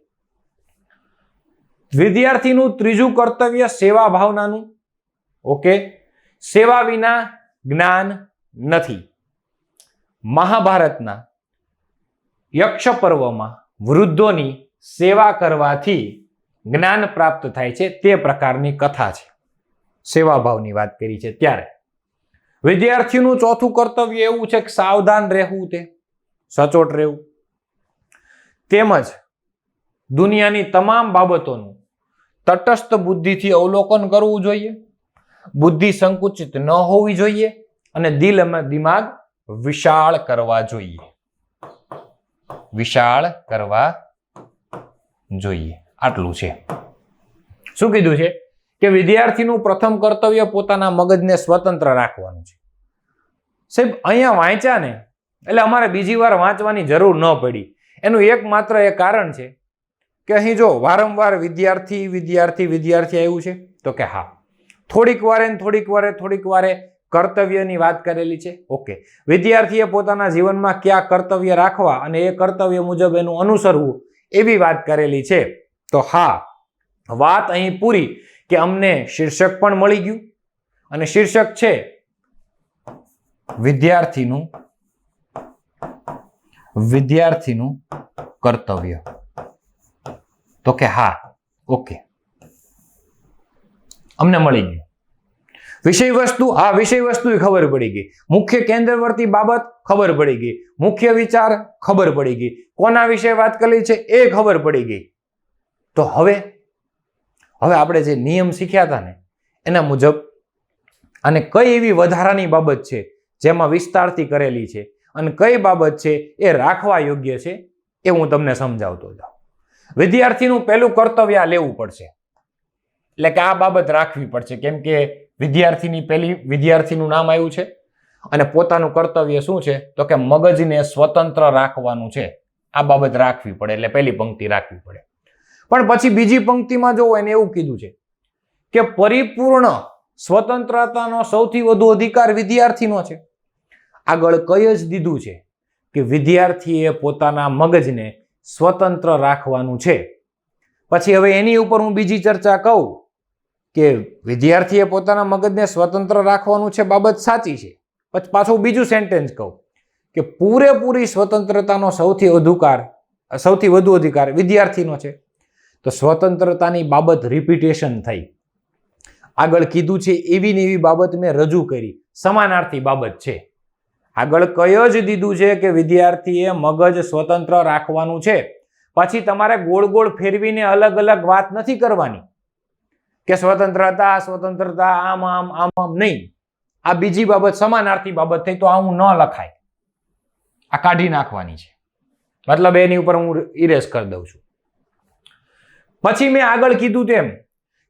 વિદ્યાર્થીનું ત્રીજું કર્તવ્ય સેવા ભાવનાનું. ઓકે, સેવા વિના જ્ઞાન નથી. મહાભારતના યક્ષ પર્વમાં વૃદ્ધોની સેવા કરવાથી જ્ઞાન પ્રાપ્ત થાય છે, તે પ્રકારની કથા છે. સેવાભાવની વાત કરી છે. ત્યારે વિદ્યાર્થીનું ચોથું કર્તવ્ય એવું છે કે સાવધાન રહેવું, તે સચોટ રહેવું, તેમજ દુનિયાની તમામ બાબતોનું તટસ્થ બુદ્ધિથી અવલોકન કરવું જોઈએ. બુદ્ધિ સંકુચિત ન હોવી જોઈએ અને દિલ અને દિમાગ વિશાળ કરવા જોઈએ. વિશાળ કરવા જોઈએ. આટલું છે. શું કીધું છે? કે વિદ્યાર્થીનું પ્રથમ કર્તવ્ય પોતાના મગજને સ્વતંત્ર રાખવાનું છે. સાહેબ અહીંયા વાંચ્યા ને એટલે અમારે બીજી વાર વાંચવાની જરૂર ન પડી. એનું એકમાત્ર એ કારણ છે કે અહીં જો વારંવાર વિદ્યાર્થી આવ્યું છે, તો કે હા, થોડીક વારે કર્તવ્યની વાત કરેલી છે. ઓકે, વિદ્યાર્થીએ પોતાના જીવનમાં કયા કર્તવ્ય રાખવા અને એ કર્તવ્ય મુજબ એનું અનુસરવું એવી વાત કરેલી છે. તો હા, વાત અહીં પૂરી કે અમને શીર્ષક પણ મળી ગયું અને શીર્ષક છે વિદ્યાર્થીનું કર્તવ્ય. તો કે હા, ઓકે, અમને મળી ગયું. વિષય વસ્તુ ખબર પડી ગઈ. મુખ્ય કેન્દ્રવર્તી બાબત ખબર પડી ગઈ. મુખ્ય વિચાર ખબર પડી ગઈ. કોના વિશે વાત કરી છે એ ખબર પડી ગઈ. તો હવે આપણે જે નિયમ શીખ્યા હતા ને એના મુજબ અને કઈ એવી વધારાની બાબત છે જેમાં વિસ્તારથી કરેલી છે અને કઈ બાબત છે એ રાખવા યોગ્ય છે એ હું તમને સમજાવતો જાઉં. વિદ્યાર્થીનું પહેલું કર્તવ્ય આ લેવું પડશે, એટલે કે આ બાબત રાખવી પડશે. કેમ કે વિદ્યાર્થીનું નામ આવ્યું છે અને પોતાનું કર્તવ્ય શું છે? તો કે મગજને સ્વતંત્ર રાખવાનું છે. આ બાબત રાખવી પડે, એટલે પહેલી પંક્તિ રાખવી પડે. પણ પછી બીજી પંક્તિમાં જો એને એવું કીધું છે કે પરિપૂર્ણ સ્વતંત્રતાનો સૌથી વધુ અધિકાર વિદ્યાર્થીનો છે. આગળ કઈ જ દીધું છે કે વિદ્યાર્થીએ પોતાના મગજને સ્વતંત્ર રાખવાનું છે. પછી હવે એની ઉપર હું બીજી ચર્ચા કહું કે વિદ્યાર્થીએ પોતાના મગજને સ્વતંત્ર રાખવાનું છે, બાબત સાચી છે. પછી પાછું બીજું સેન્ટેન્સ કહું કે પૂરેપૂરી સ્વતંત્રતાનો સૌથી વધુ અધિકાર વિદ્યાર્થીનો છે. તો સ્વતંત્રતાની બાબત રિપીટેશન થઈ. આગળ કીધું છે એવી ને એવી બાબત મેં રજૂ કરી, સમાનાર્થી બાબત છે. આગળ કઈ જ દીધું છે કે વિદ્યાર્થીએ મગજ સ્વતંત્ર રાખવાનું છે. પછી તમારે ગોળ ગોળ ફેરવીને અલગ અલગ વાત નથી કરવાની. કે સ્વતંત્રતા આમ આમ આમ આમ નહીં, આ બીજી બાબત સમાનાર્થી બાબત થઈ તો આવું ન લખાય, આ કાઢી નાખવાની છે. મતલબ એની ઉપર હું ઇરેઝ કરી દઉં છું. પછી મેં આગળ કીધું તેમ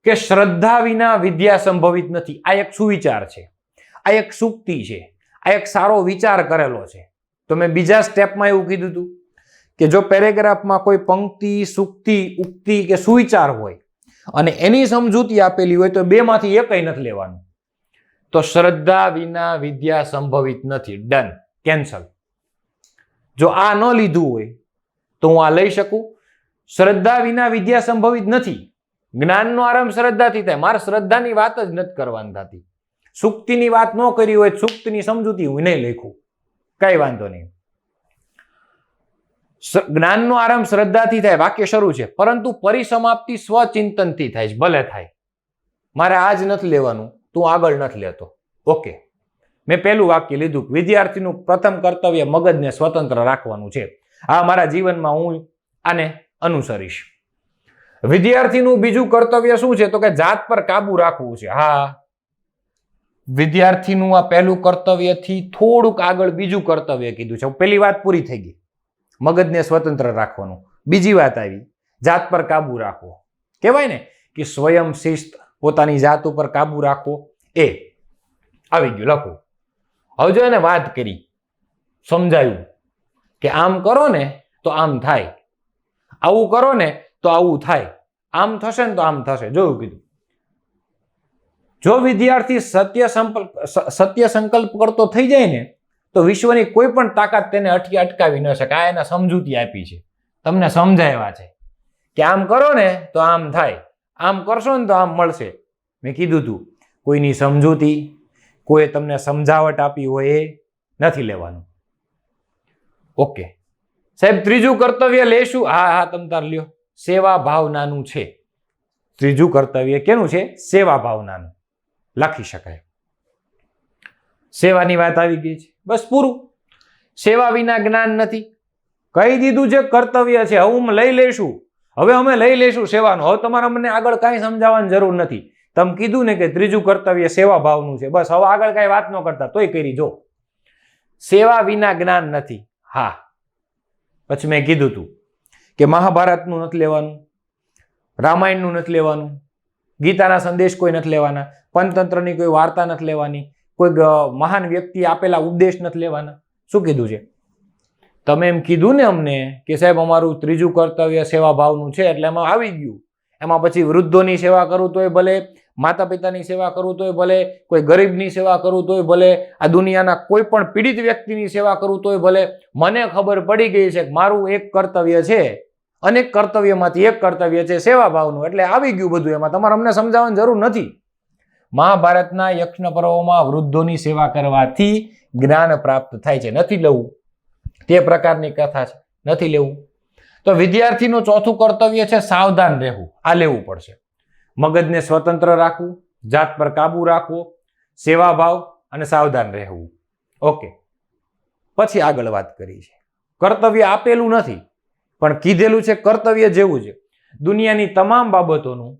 કે શ્રદ્ધા વિના વિદ્યા સંભવિત નથી. આ એક સુવિચાર છે, આ એક સૂક્તિ છે, આ એક સારો વિચાર કરેલો છે. તો મેં બીજા સ્ટેપમાં એવું કીધું હતું કે જો પેરેગ્રાફમાં કોઈ પંક્તિ, સૂક્તિ, ઉક્તિ કે સુવિચાર હોય અને એની સમજૂતી આપેલી હોય તો બેમાંથી એકય નથી લેવાનું. તો શ્રદ્ધા વિના વિદ્યા સંભવિત નથી. Done, cancel. જો આ ન લીધું હોય તો હું આ લઈ શકું. શ્રદ્ધા વિના વિદ્યા સંભવિત નથી. જ્ઞાનનો આરંભ શ્રદ્ધાથી થાય. મારે શ્રદ્ધાની વાત જ નથી કરવાની થતી. સૂક્તિની વાત ન કરી હોય, સૂક્તિની સમજૂતી હું નહીં લખું, કઈ વાંધો નહીં. જ્ઞાનનો આરંભ શ્રદ્ધાથી થાય, વાક્ય શરૂ છે, પરંતુ પરિસમાપ્તિ સ્વચિંતનથી થાય છે. ભલે થાય, મારે આ જ નથી લેવાનું, તું આગળ નથી લેતો. ઓકે, મેં પહેલું વાક્ય લીધું, વિદ્યાર્થીનું પ્રથમ કર્તવ્ય મગજને સ્વતંત્ર રાખવાનું છે. આ મારા જીવનમાં હું આને અનુસરીશ. વિદ્યાર્થીનું બીજું કર્તવ્ય શું છે? તો કે જાત પર કાબુ રાખવું છે. હા, વિદ્યાર્થીનું આ પહેલું કર્તવ્યથી થોડુંક આગળ બીજું કર્તવ્ય કીધું છે. પહેલી વાત પૂરી થઈ ગઈ, મગજને સ્વતંત્ર રાખવાનું. બીજી વાત આવી, જાત પર કાબુ રાખવો. કહેવાય ને કે સ્વયં શિસ્ત, પોતાની જાત ઉપર કાબુ રાખવો, એ આવી ગયું. લખો. હવે જો એને વાત કરી, સમજાયું કે આમ કરો ને તો આમ થાય, આવું કરો ને તો આવું થાય, આમ થશે ને તો આમ થશે. જોયું કીધું. જો વિદ્યાર્થી સત્ય સંકલ્પ કરતો થઈ જાય ને તો વિશ્વની કોઈ પણ તાકાત તેને અટકાવી ન શકે. આ એના સમજૂતી આપી છે, તમને સમજાવ્યા છે કે આમ કરો ને તો આમ થાય, આમ કરશો ને તો આમ મળશે. મેં કીધું તું, કોઈની સમજૂતી, કોઈ તમને સમજાવટ આપી હોય એ નથી લેવાનું. ઓકે સાહેબ, ત્રીજું કર્તવ્ય લેશું. હા હા, તમ તાર લ્યો. સેવા ભાવનાનું છે. ત્રીજું કર્તવ્ય કેનું છે? સેવા ભાવનાનું. લખી શકાય. સેવાની વાત આવી ગઈ છે, બસ પૂરું. સેવા વિના જ્ઞાન નથી. કહી દીધું છે કર્તવ્ય છે, હવે લઈ લેશું. હવે અમે લઈ લેશું સેવાનું. હવે તમારે મને આગળ કાંઈ સમજાવવાની જરૂર નથી. તમે કીધું ને કે ત્રીજું કર્તવ્ય સેવા ભાવનું છે, બસ હવે આગળ કાંઈ વાત ન કરતા તોય કરી. જો સેવા વિના જ્ઞાન નથી. હા, પછી મેં કીધું તું કે મહાભારતનું નથી લેવાનું, રામાયણનું નથી લેવાનું, ગીતાના સંદેશ કોઈ નથી લેવાના, પંચતંત્રની કોઈ વાર્તા નથી લેવાની, કોઈ મહાન વ્યક્તિ આપેલા ઉપદેશ નથી લેવાના. શું કીધું છે? તમે એમ કીધું ને અમને કે સાહેબ અમારું ત્રીજું કર્તવ્ય સેવા ભાવનું છે, એટલે એમાં આવી ગયું. એમાં પછી વૃદ્ધોની સેવા કરું તોય ભલે, માતા પિતાની સેવા કરું તોય ભલે, કોઈ ગરીબની સેવા કરું તોય ભલે, આ દુનિયાના કોઈ પણ પીડિત વ્યક્તિની સેવા કરું તોય ભલે. મને ખબર પડી ગઈ છે કે મારું એક કર્તવ્ય છે, અનેક કર્તવ્યમાંથી એક કર્તવ્ય છે સેવા ભાવનું, એટલે આવી ગયું બધું. એમાં તમારે અમને સમજાવવાની જરૂર નથી. મહાભારતના યજ્ઞ પર્વોમાં વૃદ્ધોની સેવા કરવાથી જ્ઞાન પ્રાપ્ત થાય છે. નથી લેવું, તે પ્રકારની કથા છે, નથી લેવું. તો વિદ્યાર્થીનું ચોથું કર્તવ્ય છે સાવધાન રહેવું. આ લેવું પડશે. મગજને સ્વતંત્ર રાખવું, જાત પર કાબુ રાખવો, સેવાભાવ અને સાવધાન રહેવું. ઓકે, પછી આગળ વાત કરી છે. કર્તવ્ય આપેલું નથી પણ કીધેલું છે કર્તવ્ય જેવું છે. દુનિયાની તમામ બાબતોનું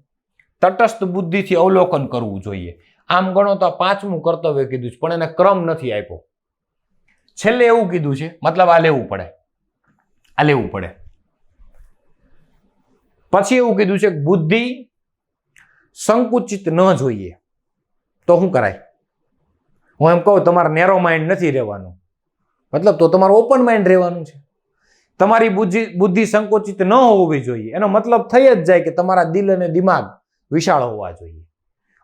તટસ્થ બુદ્ધિથી અવલોકન કરવું જોઈએ. આમ ગણો તો પાંચમું કર્તવ્ય કીધું છે, પણ એને ક્રમ નથી આપ્યો. છેલ્લે એવું કીધું છે, મતલબ આ લેવું પડે, આ લેવું પડે. પછી એવું કીધું છે બુદ્ધિ સંકુચિત ન જોઈએ. તો શું કરાય? હું એમ કહું તમારે નેરો માઇન્ડ નથી રહેવાનું, મતલબ તો તમારું ઓપન માઇન્ડ રહેવાનું છે. તમારી બુદ્ધિ સંકોચિત ન હોવી જોઈએ. એનો મતલબ થઈ જ જાય કે તમારા દિલ અને દિમાગ વિશાળ હોવા જોઈએ.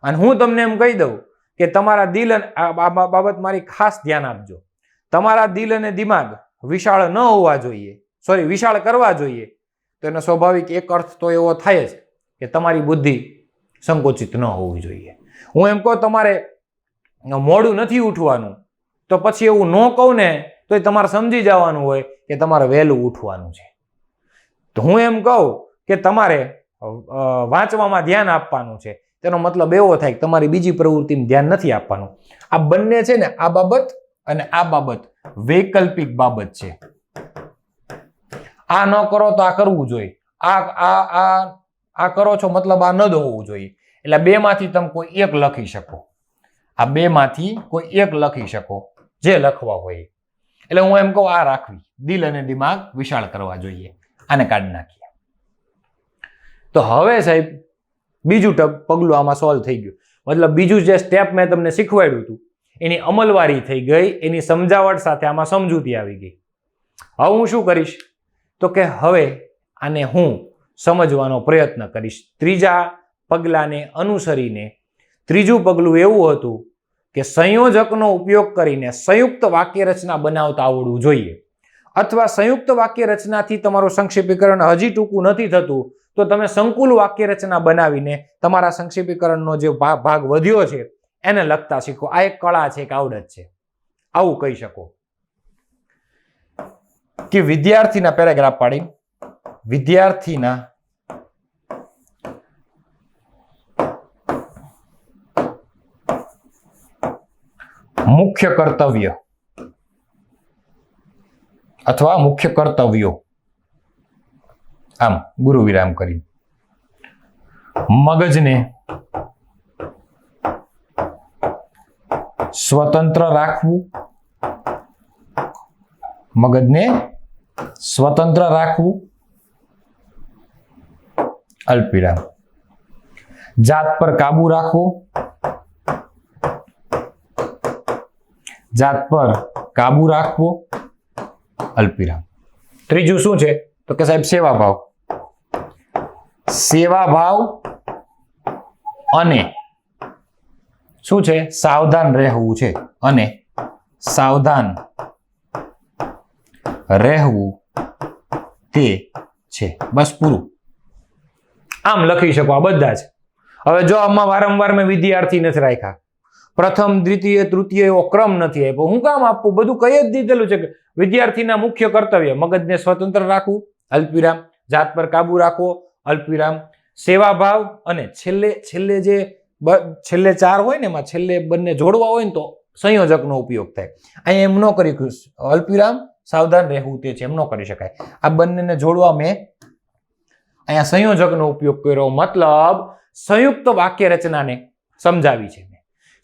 અને હું તમને એમ કહી દઉં કે તમારા દિલ અને આ બાબત મારી ખાસ ધ્યાન આપજો. તમારા દિલ અને દિમાગ વિશાળ ન હોવા જોઈએ, સોરી વિશાળ કરવા જોઈએ. તો એનો સ્વાભાવિક એક અર્થ તો એવો થાય જ કે તમારી બુદ્ધિ સંકોચિત ન હોવી જોઈએ. હું એમ કહું તમારે મોડું નથી ઉઠવાનું, તો પછી એવું ન કહું ને તો તમારે સમજી જવાનું હોય કે તમારે વહેલું ઉઠવાનું છે. તો હું એમ કહું કે તમારે વાંચવામાં ધ્યાન આપવાનું છે, તેનો મતલબ એવો થાય કે તમારી બીજી પ્રવૃત્તિમાં ધ્યાન નથી આપવાનું. આ બંને છે ને, આ બાબત અને આ બાબત વૈકલ્પિક બાબત છે. આ ન કરો તો આ કરવું જોઈએ, આ કરો છો મતલબ આ ન હોવું જોઈએ. એટલે બેમાંથી તમે કોઈ એક લખી શકો. આ બેમાંથી કોઈ એક લખી શકો, જે લખવા હોય. એટલે હું એમ કહું આ રાખવી, દિલ અને દિમાગ વિશાળ કરવા જોઈએ. આને કાઢી નાખીએ. તો હવે સાહેબ બીજું પગલું આમાં સોલ્વ થઈ ગયું. મતલબ બીજું જે સ્ટેપ મેં તમને શીખવાડ્યું હતું એની અમલવારી થઈ ગઈ, એની સમજાવટ સાથે આમાં સમજૂતી આવી ગઈ. હવે હું શું કરીશ તો કે હવે આને હું સમજવાનો પ્રયત્ન કરીશ. ત્રીજા પગલાને અનુસરીને ત્રીજું પગલું એવું હતું કે સંયોજકનો ઉપયોગ કરીને સંયુક્ત વાક્ય રચના બનાવતા આવડવું જોઈએ. અથવા સંયુક્ત વાક્ય રચનાથી તમારું સંક્ષેપીકરણ હજી ટૂંકું નથી થતું તો તમે સંકુલ વાક્ય રચના બનાવીને તમારા સંક્ષેપીકરણનો જે ભાગ વધ્યો છે એને લખતા શીખો. આ એક કળા છે, એક આવડત છે. આવું કહી શકો કે વિદ્યાર્થીના પેરેગ્રાફ પાડી, વિદ્યાર્થીના મુખ્ય કર્તવ્ય અથવા મુખ્ય કર્તવ્યો, આમ ગુરુ વિરામ કરી, મગજને સ્વતંત્ર રાખવું, મગજને સ્વતંત્ર રાખવું, અલ્પવિરામ, જાત પર કાબુ રાખવો, જાત પર કાબુ રાખવો, અલ્પવિરામ. ત્રીજું શું છે તો કે સાહેબ સેવાભાવ, સેવાભાવ અને શું છે સાવધાન રહેવું છે, અને સાવધાન રહેવું તે છે. બસ પૂરું. આમ લખી શકો આ બધા જ. હવે જો આમાં વારંવાર મેં વિદ્યાર્થી નથી રાખ્યા, પ્રથમ દ્વિતીય તૃતીય એવો ક્રમ નથી આપ્યો. હું કામ આપવું? બધું કઈ જ દીધેલું છે કે વિદ્યાર્થીના મુખ્ય કર્તવ્ય મગજને સ્વતંત્ર રાખવું, અલ્પવિરામ, જાત પર કાબુ રાખવો, અલ્પવિરામ, સેવાભાવ, અને છેલ્લે ચાર હોય ને એમાં છેલ્લે બંને જોડવા હોય ને તો સંયોજકનો ઉપયોગ થાય. અહીંયા એમ ન કરી, અલ્પવિરામ, સાવધાન રહેવું તે છે, એમ ન કરી શકાય. આ બંનેને જોડવા મેં અહીંયા સંયોજકનો ઉપયોગ કર્યો. મતલબ સંયુક્ત વાક્ય રચનાને સમજાવી છે.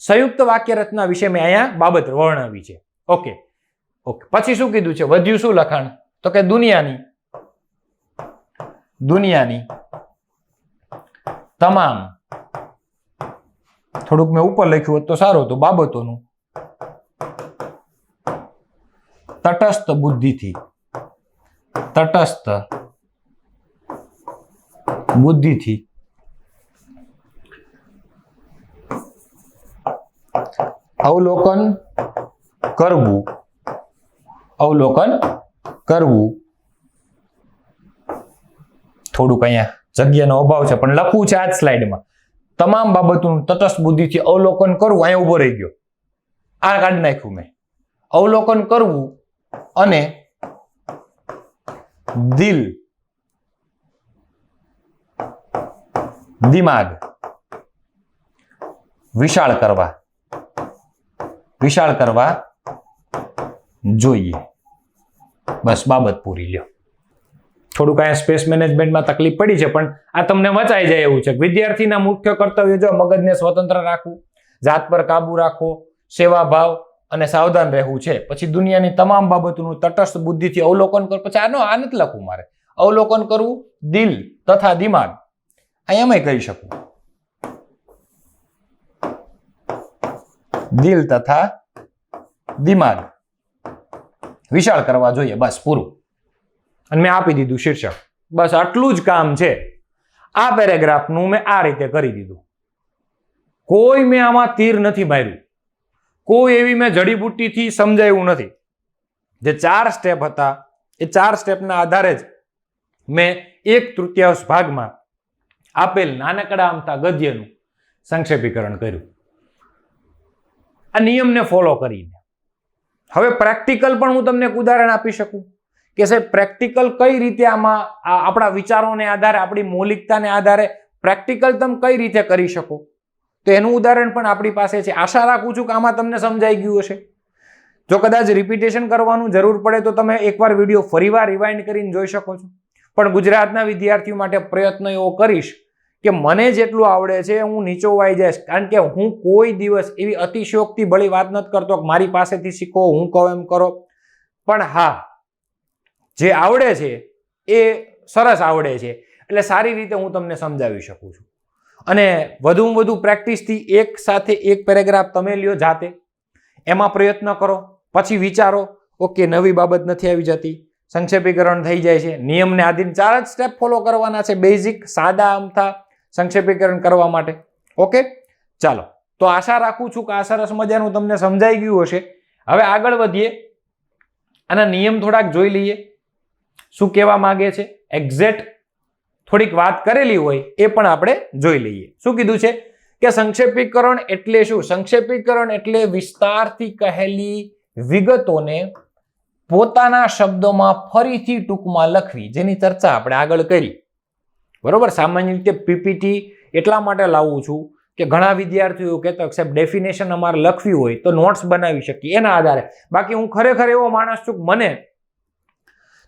સંયુક્ત વાક્ય રચના વિશે મેં અહીંયા બાબત વર્ણવી છે. Okay okay. પછી શું કીધું છે? વધ્યું શું લખાણ તો કે દુનિયાની તમામ, થોડુંક મેં ઉપર લખ્યું હોત તો સારું હતું, બાબતોનું તટસ્થ બુદ્ધિથી અવલોકન કરવું, થોડુંક અહીંયા જગ્યાનો અભાવ છે પણ લખવું છે આ જ સ્લાઇડમાં. તમામ બાબતોનું તટસ્થ બુદ્ધિથી અવલોકન કરવું, અહીંયા ઉભો રહી ગયો, આ કાઢી નાખ્યું મેં. અવલોકન કરવું અને દિલ, દિમાગ વિશાળ કરવા જોઈએ. બસ બાબત પૂરી લ્યો. થોડુંક અહીંયા સ્પેસ મેનેજમેન્ટમાં તકલીફ પડી છે પણ આ તમને વચાઈ જાય એવું છે. વિદ્યાર્થીના મુખ્ય કર્તવ્ય જો મગજને સ્વતંત્ર રાખવું, જાત પર કાબુ રાખવો, સેવાભાવ અને સાવધાન રહેવું છે. પછી દુનિયાની તમામ બાબતોનું તટસ્થ બુદ્ધિથી અવલોકન કરવું. પછી આ નથી લખવું મારે. અવલોકન કરવું, દિલ તથા દિમાગ, અહીંયા કહી શકું, દિલ તથા દિમાગ વિશાળ કરવા જોઈએ. બસ પૂરું. અને મેં આપી દીધું શીર્ષક. બસ આટલું જ કામ છે. આ પેરેગ્રાફનું મેં આ રીતે કરી દીધું. કોઈ મેં આમાં તીર નથી માર્યું, કોઈ એવી મેં જડીબુટ્ટીથી સમજાયું નથી. જે 4 સ્ટેપ હતા એ 4 સ્ટેપના આધારે જ મેં 1/3 ભાગમાં આપેલ નાનકડા અમથા ગદ્યનું સંક્ષેપીકરણ કર્યું. આ નિયમને ફોલો કરીને હવે પ્રેક્ટિકલ પણ હું તમને એક ઉદાહરણ આપી શકું કે સાહેબ પ્રેક્ટિકલ કઈ રીતે આમાં આપણા વિચારોને આધારે, આપણી મૌલિકતાને આધારે પ્રેક્ટિકલ તમે કઈ રીતે કરી શકો, તો એનું ઉદાહરણ પણ આપણી પાસે છે. આશા રાખું છું કે આમાં તમને સમજાઈ ગયું હશે. જો કદાચ રિપીટેશન કરવાનું જરૂર પડે તો તમે એકવાર વિડીયો ફરીવાર રિવાઇન્ડ કરીને જોઈ શકો છો. પણ ગુજરાતના વિદ્યાર્થીઓ માટે પ્રયત્ન એવો કરીશ કે મને જેટલું આવડે છે હું નીચોવાઈ જઈશ, કારણ કે હું કોઈ દિવસ એવી અતિશયોક્તિ ભળી વાત નથી કરતો કે મારી પાસેથી શીખો, હું કહું એમ કરો. પણ હા, જે આવડે છે એ સરસ આવડે છે, એટલે સારી રીતે હું તમને સમજાવી શકું છું. અને વધુમાં વધુ પ્રેક્ટિસથી એક સાથે એક પેરેગ્રાફ તમે લ્યો જાતે, એમાં પ્રયત્ન કરો, પછી વિચારો ઓકે નવી બાબત નથી આવી જતી, સંક્ષેપીકરણ થઈ જાય છે. નિયમને આધીન 4 જ સ્ટેપ ફોલો કરવાના છે, બેઝિક સાદા અમથા સંક્ષેપીકરણ કરવા માટે. ઓકે, ચાલો. તો આશા રાખું છું કે આ સરસ મજાનું તમને સમજાઈ ગયું હશે. હવે આગળ વધીએ, આના નિયમ થોડાક જોઈ લઈએ, શું કહેવા માંગે છે. એક્ઝેક્ટ થોડીક વાત કરેલી હોય એ પણ આપણે જોઈ લઈએ. શું કીધું છે કે સંક્ષેપીકરણ એટલે શું? સંક્ષેપીકરણ એટલે વિસ્તારથી કહેલી વિગતોને પોતાના શબ્દોમાં ફરીથી ટૂંકમાં લખવી, જેની ચર્ચા આપણે આગળ કરી. બરોબર. સામાન્ય રીતે પીપીટી એટલા માટે લાવું છું કે ઘણા વિદ્યાર્થીઓ કહેતા કે સાહેબ ડેફિનેશન અમારે લખવી હોય તો નોટ્સ બનાવી શકીએ એના આધારે. બાકી હું ખરેખર એવો માણસ છું કે મને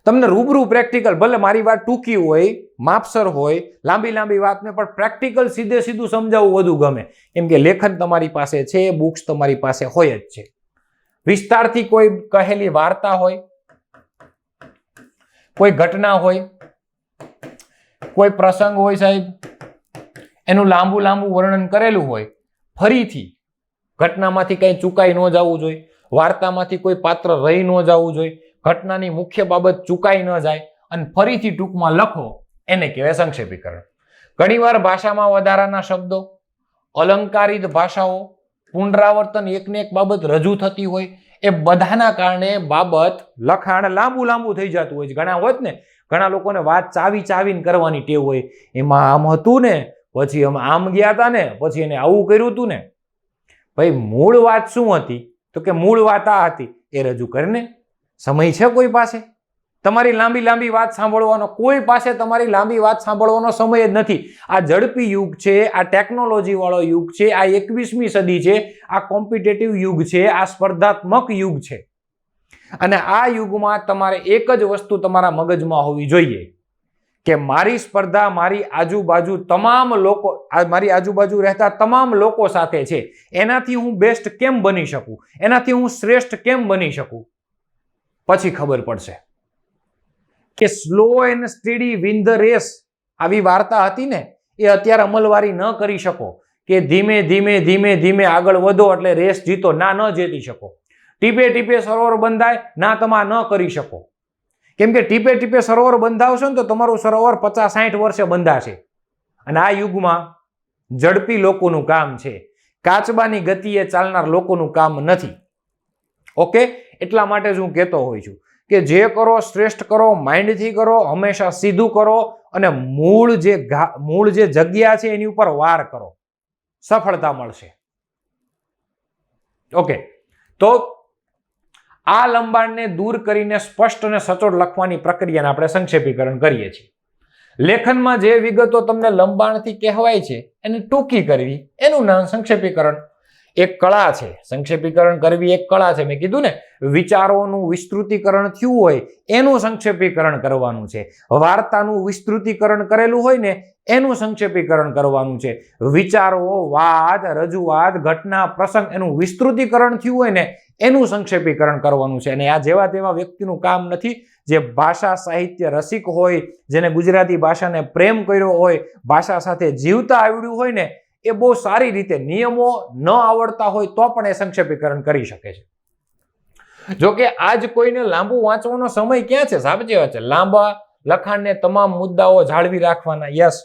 તમને રૂબરૂ પ્રેક્ટિકલ, ભલે મારી વાત ટૂંકી હોય, માપસર હોય, લાંબી લાંબી વાતને પણ પ્રેક્ટિકલ સીધે સીધું સમજાવવું વધુ ગમે. કેમ કે લેખન તમારી પાસે છે, બુક્સ તમારી પાસે હોય જ છે. વિસ્તારથી કોઈ કહેલી વાર્તા હોય, કોઈ ઘટના હોય, કોઈ પ્રસંગ હોય સાહેબ, એનું લાંબુ લાંબુ વર્ણન કરેલું હોય, ફરીથી ઘટનામાંથી કંઈ ચૂકાઈ ન જવું જોઈએ, વાર્તામાંથી કોઈ પાત્ર રહી ન જવું જોઈએ, ઘટનાની મુખ્ય બાબત ચૂકાઈ ન જાય અને ફરીથી ટૂંકમાં લખો, એને કહેવાય સંક્ષેપીકરણ. ઘણીવાર ભાષામાં વધારાના શબ્દો, અલંકારિત ભાષાઓ, પુનરાવર્તન એકને એક બાબત રજૂ થતી હોય, એ બધાના કારણે બાબત લખાણ લાંબુ લાંબુ થઈ જતું હોય છે. ઘણા હોત ને, ઘણા લોકોને વાત ચાવી ચાવીને કરવાની ટેવ હોય, એમાં આમ હતું ને, પછી અમે આમ ગયા હતા ને, પછી એને આવું કર્યું હતું ને. ભાઈ મૂળ વાત શું હતી? તો કે મૂળ વાત આ હતી, એ રજૂ કરીને. સમય છે કોઈ પાસે તમારી લાંબી લાંબી વાત સાંભળવાનો? કોઈ પાસે તમારી લાંબી વાત સાંભળવાનો સમય જ નથી. આ ઝડપી યુગ છે, આ ટેકનોલોજી વાળો યુગ છે, આ 21મી સદી છે, આ કોમ્પિટેટિવ યુગ છે, આ સ્પર્ધાત્મક યુગ છે. અને આ યુગમાં તમારે એક જ વસ્તુ તમારા મગજમાં હોવી જોઈએ કે મારી સ્પર્ધા મારી આજુબાજુ તમામ લોકો, મારી આજુબાજુ રહેતા તમામ લોકો સાથે છે. એનાથી હું બેસ્ટ કેમ બની શકું, એનાથી હું શ્રેષ્ઠ કેમ બની શકું. પછી ખબર પડશે કે slow and steady win the race, આવી વાર્તા હતી ને, એ અત્યારે અમલવારી ન કરી શકો કે ધીમે ધીમે ધીમે ધીમે આગળ વધો એટલે રેસ જીતો. ના, ન જીતી શકો. ટીપે ટીપે સરોવર બંધાય, ના તમે ન કરી શકો. કેમ કે ટીપે ટીપે સરોવર બંધાવશો ને તો તમારું સરોવર 50-60 વર્ષે બંધાશે. અને આ યુગમાં ઝડપી લોકોનું કામ છે, કાચબાની ગતિએ ચાલનાર લોકોનું કામ નથી. ઓકે, એટલા માટે જ હું કહેતો હોઉં છું કે જે કરો શ્રેષ્ઠ કરો, માઇન્ડથી કરો, હંમેશા સીધું કરો અને મૂળ જે જગ્યા છે એની ઉપર વાર કરો, સફળતા મળશે. ઓકે, તો આ લંબાણને દૂર કરીને સ્પષ્ટ અને સચોટ લખવાની પ્રક્રિયાને આપણે સંક્ષેપીકરણ કરીએ છીએ. લેખનમાં જે વિગતો તમને લંબાણથી કહેવાય છે એને ટૂંકી કરવી, એનું નામ સંક્ષેપીકરણ. એક કળા છે, સંક્ષેપીકરણ કરવી એક કળા છે. મેં કીધું ને, વિચારોનું વિસ્તૃતીકરણ થયું હોય એનું સંક્ષેપીકરણ કરવાનું છે. વાર્તાનું વિસ્તૃતીકરણ કરેલું હોય ને એનું સંક્ષેપીકરણ કરવાનું છે. વિચારો, વાત, રજૂઆત, ઘટના, પ્રસંગ, એનું વિસ્તૃતીકરણ થયું હોય ને એનું સંક્ષેપીકરણ કરવાનું છે. અને આ જેવા તેવા વ્યક્તિનું કામ નથી. જે ભાષા સાહિત્ય રસિક હોય, જેને ગુજરાતી ભાષાને પ્રેમ કર્યો હોય, ભાષા સાથે જીવતા આવડ્યું હોય ને, એ બહુ સારી રીતે, નિયમો ન આવડતા હોય તો પણ એ સંક્ષેપીકરણ કરી શકે છે. જોકે આજ કોઈને લાંબુ વાંચવાનો સમય ક્યાં છે? સાચી વાત છે, લાંબા લખાણને તમામ મુદ્દાઓ જાળવી રાખવાના. યસ,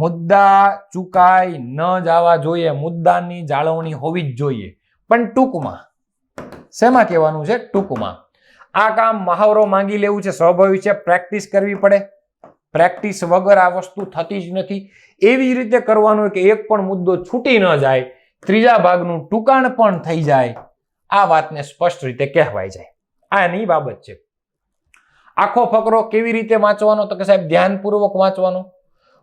મુદ્દા ચૂકાઈ ન જવા જોઈએ, મુદ્દાની જાળવણી હોવી જ જોઈએ. પણ ટૂંકમાં શેમાં કહેવાનું છે? ટૂંકમાં. આ કામ મહાવરો માંગી લેવું છે, સ્વાભાવિક છે, પ્રેક્ટિસ કરવી પડે. પ્રેક્ટિસ વગર આ વસ્તુ થતી જ નથી. એવી રીતે કરવાનું કે એક પણ મુદ્દો છૂટી ન જાય, ત્રીજા ભાગનું ટૂંકાણ પણ થઈ જાય, આ વાતને સ્પષ્ટ રીતે કહેવાય જાય. આ એની બાબત છે. આખો ફકરો કેવી રીતે વાંચવાનો? તો કે સાહેબ ધ્યાનપૂર્વક વાંચવાનો,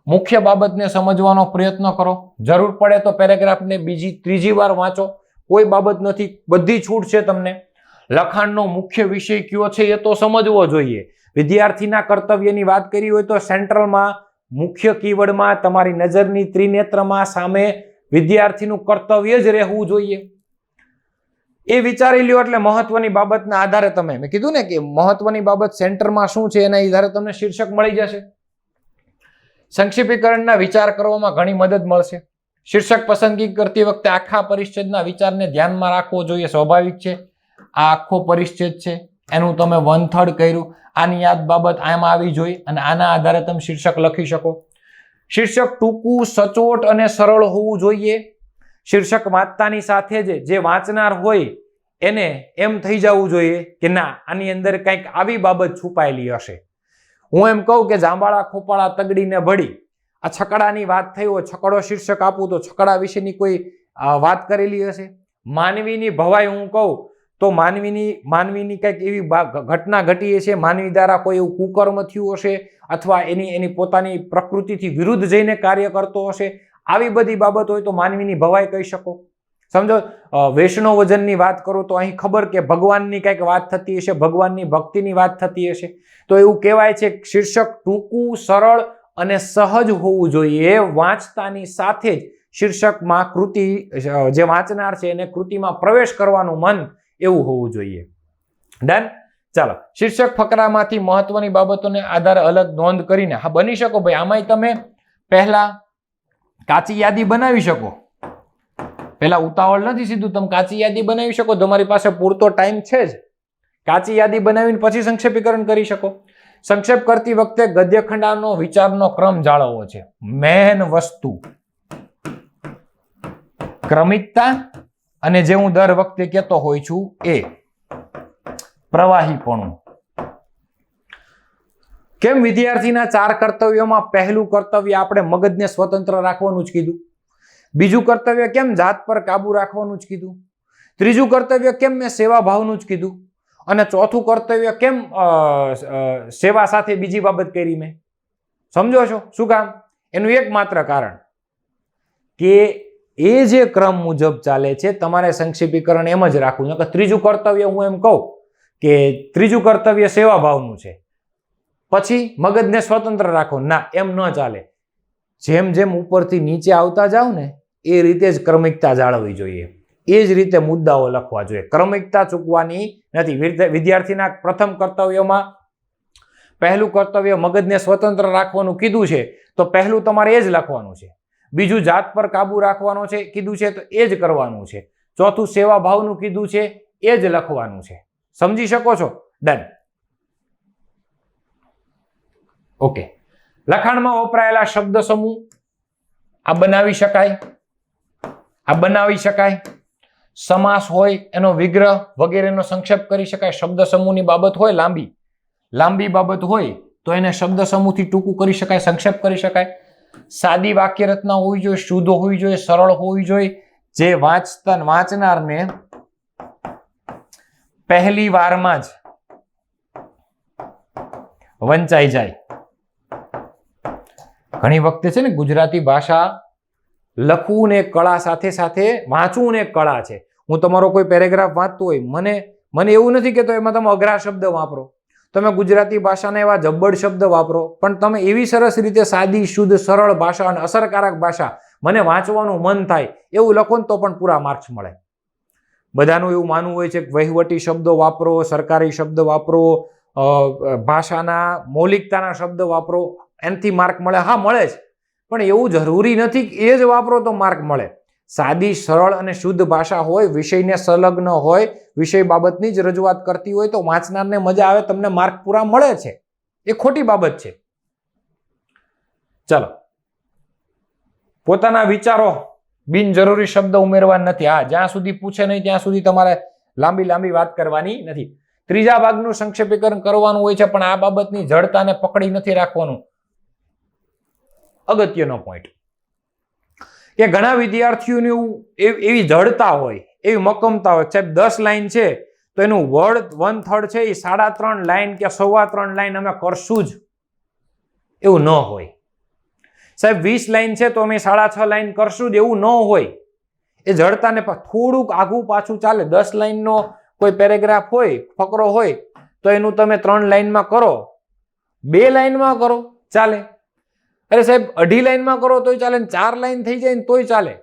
મુખ્ય બાબતને સમજવાનો પ્રયત્ન કરો. જરૂર પડે તો પેરેગ્રાફને બીજી ત્રીજી વાર વાંચો, કોઈ બાબત નથી, બધી છૂટ છે તમને. લખાણનો મુખ્ય વિષય કયો છે એ તો સમજવો જોઈએ. વિદ્યાર્થીના કર્તવ્યની વાત કરી હોય તો સેન્ટ્રલમાં મુખ્ય કીવર્ડમાં તમારી નજરની ત્રિનેત્રમાં સામે વિદ્યાર્થીનું કર્તવ્ય જ રહેવું જોઈએ. એ વિચારી લ્યો એટલે મહત્વની બાબતના આધારે તમે, મેં કીધું ને કે મહત્વની બાબત સેન્ટરમાં શું છે એના આધારે તમને શીર્ષક મળી જશે. સંક્ષિપ્તીકરણના વિચાર કરવામાં ઘણી મદદ મળશે. શીર્ષક પસંદગી કરતી વખતે આખા પરિચ્છેદના વિચારને ધ્યાનમાં રાખવો જોઈએ. સ્વાભાવિક છે, આ આખો પરિચ્છેદ છે, એનું તમે 1/3 કર્યું, આની યાદ બાબત આમાં આવી જોઈએ અને આના આધારે તમે શીર્ષક લખી શકો. શીર્ષક ટૂંકું, સચોટ અને સરળ હોવું જોઈએ. શીર્ષક વાંચતાની સાથે જ જે વાંચનાર હોય એને એમ થઈ જવું જોઈએ કે ના, આની અંદર કંઈક આવી બાબત છુપાયેલી હશે. હું એમ કહું કે જાંબાળા ખોપાળા તગડીને ભળી, આ છકડાની વાત થઈ હોય, છકડો શીર્ષક આપું તો છકડા વિશેની કોઈ વાત કરેલી હશે. માનવીની ભવાઈ હું કહું તો માનવીની કંઈક એવી ઘટના ઘટી હશે, માનવી દ્વારા કોઈ એવું કુકર્મ થયું હશે અથવા એની પોતાની પ્રકૃતિથી વિરુદ્ધ જઈને કાર્ય કરતો હશે. આવી બધી બાબત હોય તો માનવીની ભવાઈ કહી શકો. સમજો, વૈષ્ણવજનની વાત કરું તો અહીં ખબર કે ભગવાનની કંઈક વાત થતી હશે, ભગવાનની ભક્તિની વાત થતી હશે, તો એવું કહેવાય છે કે શીર્ષક ટૂંકું, સરળ અને સહજ હોવું જોઈએ. વાંચતાની સાથે જ શીર્ષકમાં કૃતિ, જે વાંચનાર છે એને કૃતિમાં પ્રવેશ કરવાનું મન એવું હોવું જોઈએ. ડન. ચાલો, શીર્ષક ફકરામાંથી મહત્વની બાબતોને આધારે અલગ નોંધ કરીને હા બની શકો. ભાઈ આમાંય તમે પહેલા કાચી યાદી બનાવી શકો. પહેલા ઉતાવળ નથી, સીધું તમે કાચી યાદી બનાવી શકો. તમારી પાસે પૂરતો ટાઈમ છે જ. કાચી યાદી બનાવીને પછી સંક્ષેપીકરણ કરી શકો. સંક્ષેપ કરતી વખતે ગદ્યખંડનો વિચારનો ક્રમ જાળવવો છે. મેન વસ્તુ ક્રમિકતા અને જે હું દર વખતે કહેતો હોઉં છું એ પ્રવાહીપણું. કેમ વિદ્યાર્થીના 4 કર્તવ્યોમાં પહેલું કર્તવ્ય આપણે મગજને સ્વતંત્ર રાખવાનું જ કીધું. બીજું કર્તવ્ય કેમ જાત પર કાબુ રાખવાનું જ કીધું. ત્રીજું કર્તવ્ય કેમ મેં સેવાભાવનું જ કીધું. અને ચોથું કર્તવ્ય કેમ સેવા સાથે બીજી બાબત કરી મેં. સમજો છો શું કામ? એનું એકમાત્ર કારણ કે એ જે ક્રમ મુજબ ચાલે છે તમારે સંક્ષિપ્તીકરણ એમ જ રાખવું. કે ત્રીજું કર્તવ્ય હું એમ કહું કે ત્રીજું કર્તવ્ય સેવાભાવનું છે, પછી મગજને સ્વતંત્ર રાખો, ના એમ ન ચાલે. જેમ જેમ ઉપરથી નીચે આવતા જાવ ને એ રીતે જ ક્રમિકતા જાળવવી જોઈએ. એ જ રીતે મુદ્દાઓ લખવા જોઈએ. ક્રમિકતા ચૂકવાની નથી. વિદ્યાર્થીના પ્રથમ કર્તવ્યમાં પહેલું કર્તવ્ય મગજને સ્વતંત્ર રાખવાનું કીધું છે તો પહેલું તમારે એ જ લખવાનું છે. બીજું જાત પર કાબુ રાખવાનો છે કીધું છે તો એ જ કરવાનું છે. ચોથું સેવાભાવનું કીધું છે એ જ લખવાનું છે. સમજી શકો છો? ડન. ઓકે. લખાણમાં વપરાયેલા શબ્દ સમૂહ આ બનાવી શકાય, આ બનાવી શકાય. સમાસ હોય એનો વિગ્રહ વગેરેનો સંક્ષેપ કરી શકાય. શબ્દ સમૂહની બાબત હોય લાંબી બાબત હોય તો એને શબ્દ સમૂહથી ટૂંકું કરી શકાય, સંક્ષેપ કરી શકાય. સાદી વાક્ય રચના હોવી જોઈએ, શુદ્ધ હોવી જોઈએ, સરળ હોવી જોઈએ, જે વાંચનારને પહેલી વારમાં જ વંચાઈ જાય. ઘણી વખતે છે ને ગુજરાતી ભાષા લખવું ને કળા સાથે સાથે વાંચવું ને એક કળા છે. હું તમારો કોઈ પેરેગ્રાફ વાંચતો હોય, મને એવું નથી કહેતો એમાં તમે અઘરા શબ્દ વાપરો, તમે ગુજરાતી ભાષાના એવા જબ્બડ શબ્દ વાપરો, પણ તમે એવી સરસ રીતે સાદી, શુદ્ધ, સરળ ભાષા અને અસરકારક ભાષા, મને વાંચવાનું મન થાય એવું લખો ને તો પણ પૂરા માર્ક્સ મળે. બધાનું એવું માનવું હોય છે કે વહીવટી શબ્દો વાપરો, સરકારી શબ્દ વાપરો, ભાષાના મૌલિકતાના શબ્દ વાપરો, એનાથી માર્ક મળે. હા મળે જ, પણ એવું જરૂરી નથી કે એ જ વાપરો તો માર્ક મળે. સાદી, સરળ અને શુદ્ધ ભાષા હોય, વિષયને સંલગ્ન હોય, વિષય બાબતની જ રજૂઆત કરતી હોય તો વાંચનારને મજા આવે, તમને માર્ક પૂરા મળે છે. એ ખોટી બાબત છે. ચલો, પોતાના વિચારો, બિનજરૂરી શબ્દ ઉમેરવા નથી. હા, જ્યાં સુધી પૂછે નહીં ત્યાં સુધી તમારે લાંબી વાત કરવાની નથી. ત્રીજા ભાગનું સંક્ષેપીકરણ કરવાનું હોય છે, પણ આ બાબતની જડતાને પકડી નથી રાખવાનું. અગત્યનો પોઈન્ટ કે ઘણા વિદ્યાર્થીઓની એવી જડતા હોય, એવી મક્કમતા હોય, સાહેબ 10 લાઈન છે તો એનું વર્ડ 1/3 છે એ 3.5 લાઈન કે 3.25 લાઈન અમે કરશું જ, એવું ન હોય. સાહેબ 20 લાઈન છે તો અમે 6.5 લાઈન કરશું જ, એવું ન હોય. એ જડતાને થોડુંક આઘું પાછું ચાલે. 10 લાઈનનો કોઈ પેરેગ્રાફ હોય, ફકરો હોય તો એનું તમે 3 લાઈનમાં કરો, 2 લાઈનમાં કરો, ચાલે. અરે સાહેબ 2.5 લાઈનમાં કરો તોય ચાલે, 4 લાઈન થઈ જાય ને તોય ચાલે,